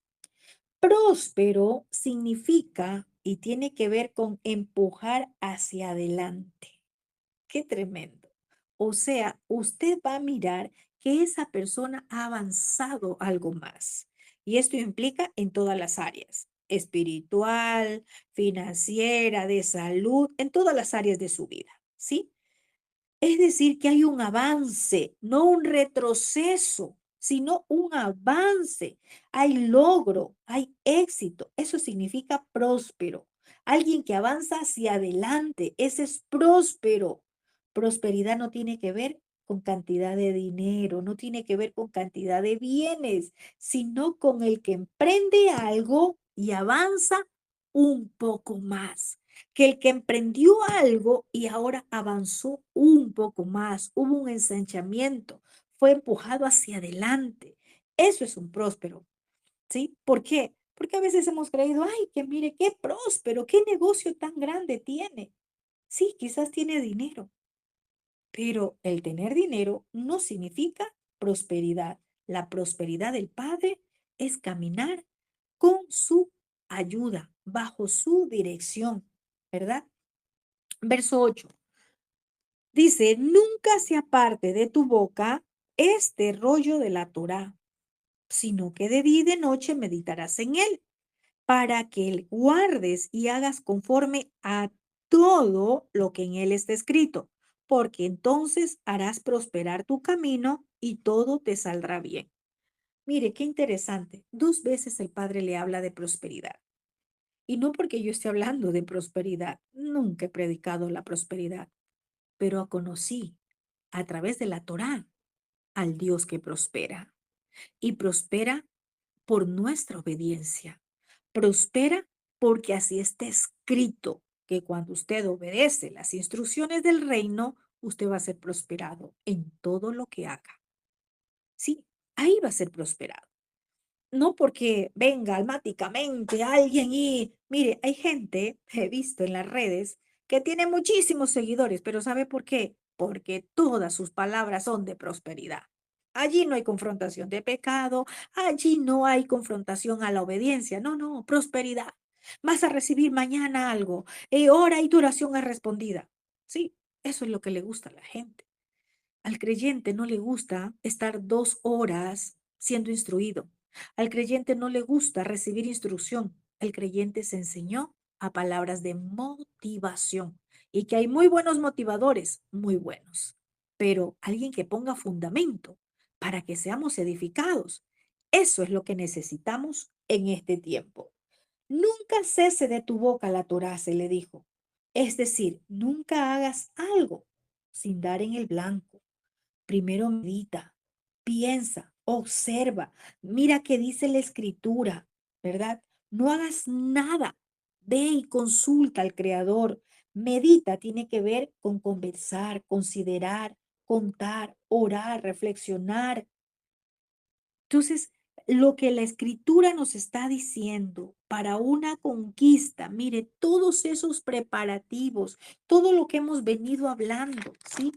Próspero significa y tiene que ver con empujar hacia adelante. Qué tremendo. O sea, usted va a mirar que esa persona ha avanzado algo más. Y esto implica en todas las áreas, espiritual, financiera, de salud, en todas las áreas de su vida, ¿sí? Es decir, que hay un avance, no un retroceso, sino un avance. Hay logro, hay éxito. Eso significa próspero. Alguien que avanza hacia adelante, ese es próspero. Prosperidad no tiene que ver con cantidad de dinero, no tiene que ver con cantidad de bienes, sino con el que emprende algo y avanza un poco más que el que emprendió algo y ahora avanzó un poco más, hubo un ensanchamiento, fue empujado hacia adelante. Eso es un próspero, ¿sí? ¿Por qué? Porque a veces hemos creído, ay, que mire, qué próspero, qué negocio tan grande tiene. Sí, quizás tiene dinero, pero el tener dinero no significa prosperidad. La prosperidad del Padre es caminar con su ayuda, bajo su dirección, ¿verdad? Verso 8 dice, nunca se aparte de tu boca este rollo de la Torá, sino que de día y de noche meditarás en él, para que él guardes y hagas conforme a todo lo que en él está escrito, porque entonces harás prosperar tu camino y todo te saldrá bien. Mire, qué interesante. Dos veces el Padre le habla de prosperidad. Y no porque yo esté hablando de prosperidad, nunca he predicado la prosperidad, pero conocí a través de la Torá al Dios que prospera. Y prospera por nuestra obediencia. Prospera porque así está escrito, que cuando usted obedece las instrucciones del reino, usted va a ser prosperado en todo lo que haga. Sí, ahí va a ser prosperado. No porque venga almáticamente alguien y, mire, hay gente, he visto en las redes, que tiene muchísimos seguidores, pero ¿sabe por qué? Porque todas sus palabras son de prosperidad. Allí no hay confrontación de pecado, allí no hay confrontación a la obediencia, no, no, prosperidad. Vas a recibir mañana algo, hora y duración es respondida. Sí, eso es lo que le gusta a la gente. Al creyente no le gusta estar 2 horas siendo instruido. Al creyente no le gusta recibir instrucción. El creyente se enseñó a palabras de motivación y que hay muy buenos motivadores, muy buenos, pero alguien que ponga fundamento para que seamos edificados. Eso es lo que necesitamos en este tiempo. Nunca cese de tu boca la Torá, se le dijo. Es decir, nunca hagas algo sin dar en el blanco. Primero medita, piensa, observa, mira qué dice la escritura, ¿verdad? No hagas nada. Ve y consulta al Creador. Medita tiene que ver con conversar, considerar, contar, orar, reflexionar. Entonces, lo que la escritura nos está diciendo para una conquista, mire, todos esos preparativos, todo lo que hemos venido hablando, ¿sí?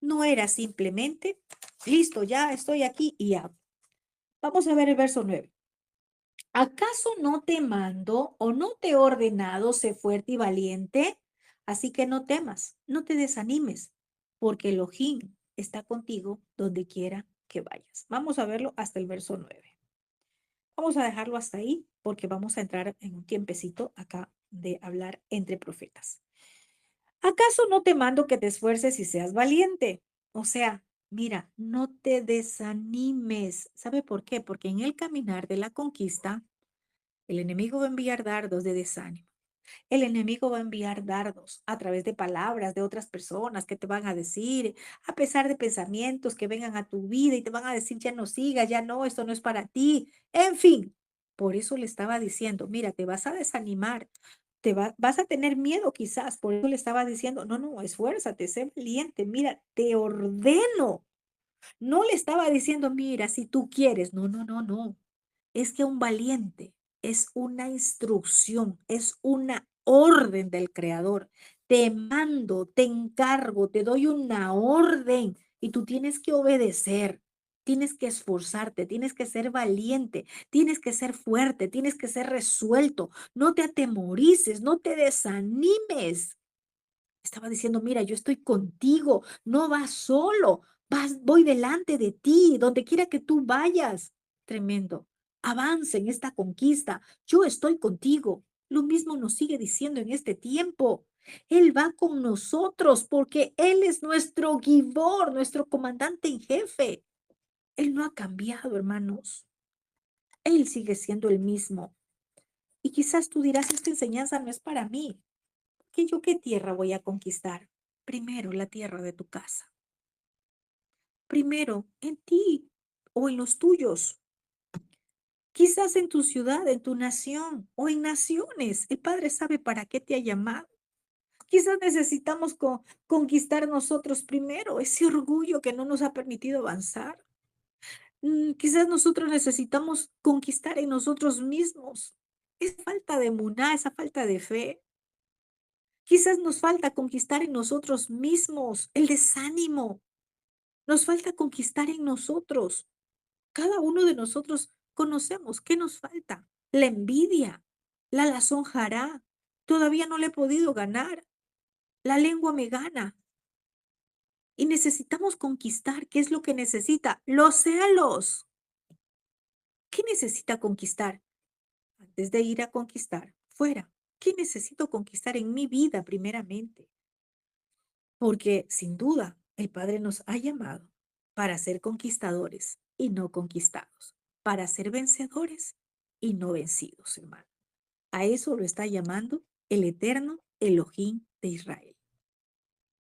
No era simplemente, listo, ya estoy aquí y ya. Vamos a ver el verso 9. ¿Acaso no te mando o no te he ordenado ser fuerte y valiente? Así que no temas, no te desanimes, porque Elohim está contigo donde quiera que vayas. Vamos a verlo hasta el verso 9. Vamos a dejarlo hasta ahí porque vamos a entrar en un tiempecito acá de hablar entre profetas. ¿Acaso no te mando que te esfuerces y seas valiente? O sea, mira, no te desanimes. ¿Sabe por qué? Porque en el caminar de la conquista, el enemigo va a enviar dardos de desánimo. El enemigo va a enviar dardos a través de palabras de otras personas que te van a decir, a pesar de pensamientos que vengan a tu vida y te van a decir, ya no sigas, ya no, esto no es para ti. En fin, por eso le estaba diciendo, mira, te vas a desanimar, vas a tener miedo quizás, por eso le estaba diciendo, no, no, esfuérzate, sé valiente, mira, te ordeno. No le estaba diciendo, mira, si tú quieres, no, no, no, no. Es que un valiente es una instrucción, es una orden del Creador. Te mando, te encargo, te doy una orden y tú tienes que obedecer, tienes que esforzarte, tienes que ser valiente, tienes que ser fuerte, tienes que ser resuelto. No te atemorices, no te desanimes. Estaba diciendo, mira, yo estoy contigo, no vas solo, voy delante de ti, donde quiera que tú vayas. Tremendo. Avanza en esta conquista, yo estoy contigo. Lo mismo nos sigue diciendo en este tiempo. Él va con nosotros porque Él es nuestro guibor, nuestro comandante en jefe. Él no ha cambiado, hermanos. Él sigue siendo el mismo. Y quizás tú dirás, esta enseñanza no es para mí. ¿Que yo qué tierra voy a conquistar? Primero la tierra de tu casa. Primero en ti o en los tuyos. Quizás en tu ciudad, en tu nación o en naciones. El Padre sabe para qué te ha llamado. Quizás necesitamos conquistar nosotros primero ese orgullo que no nos ha permitido avanzar. Quizás nosotros necesitamos conquistar en nosotros mismos esa falta de emuná, esa falta de fe. Quizás nos falta conquistar en nosotros mismos el desánimo. Nos falta conquistar en nosotros. Cada uno de nosotros conocemos qué nos falta. La envidia, la lazonjará. Todavía no le he podido ganar. La lengua me gana. Y necesitamos conquistar. ¿Qué es lo que necesita? Los celos. ¿Qué necesita conquistar? Antes de ir a conquistar, fuera. ¿Qué necesito conquistar en mi vida primeramente? Porque sin duda el Padre nos ha llamado para ser conquistadores y no conquistados, para ser vencedores y no vencidos, hermano. A eso lo está llamando el eterno Elohim de Israel.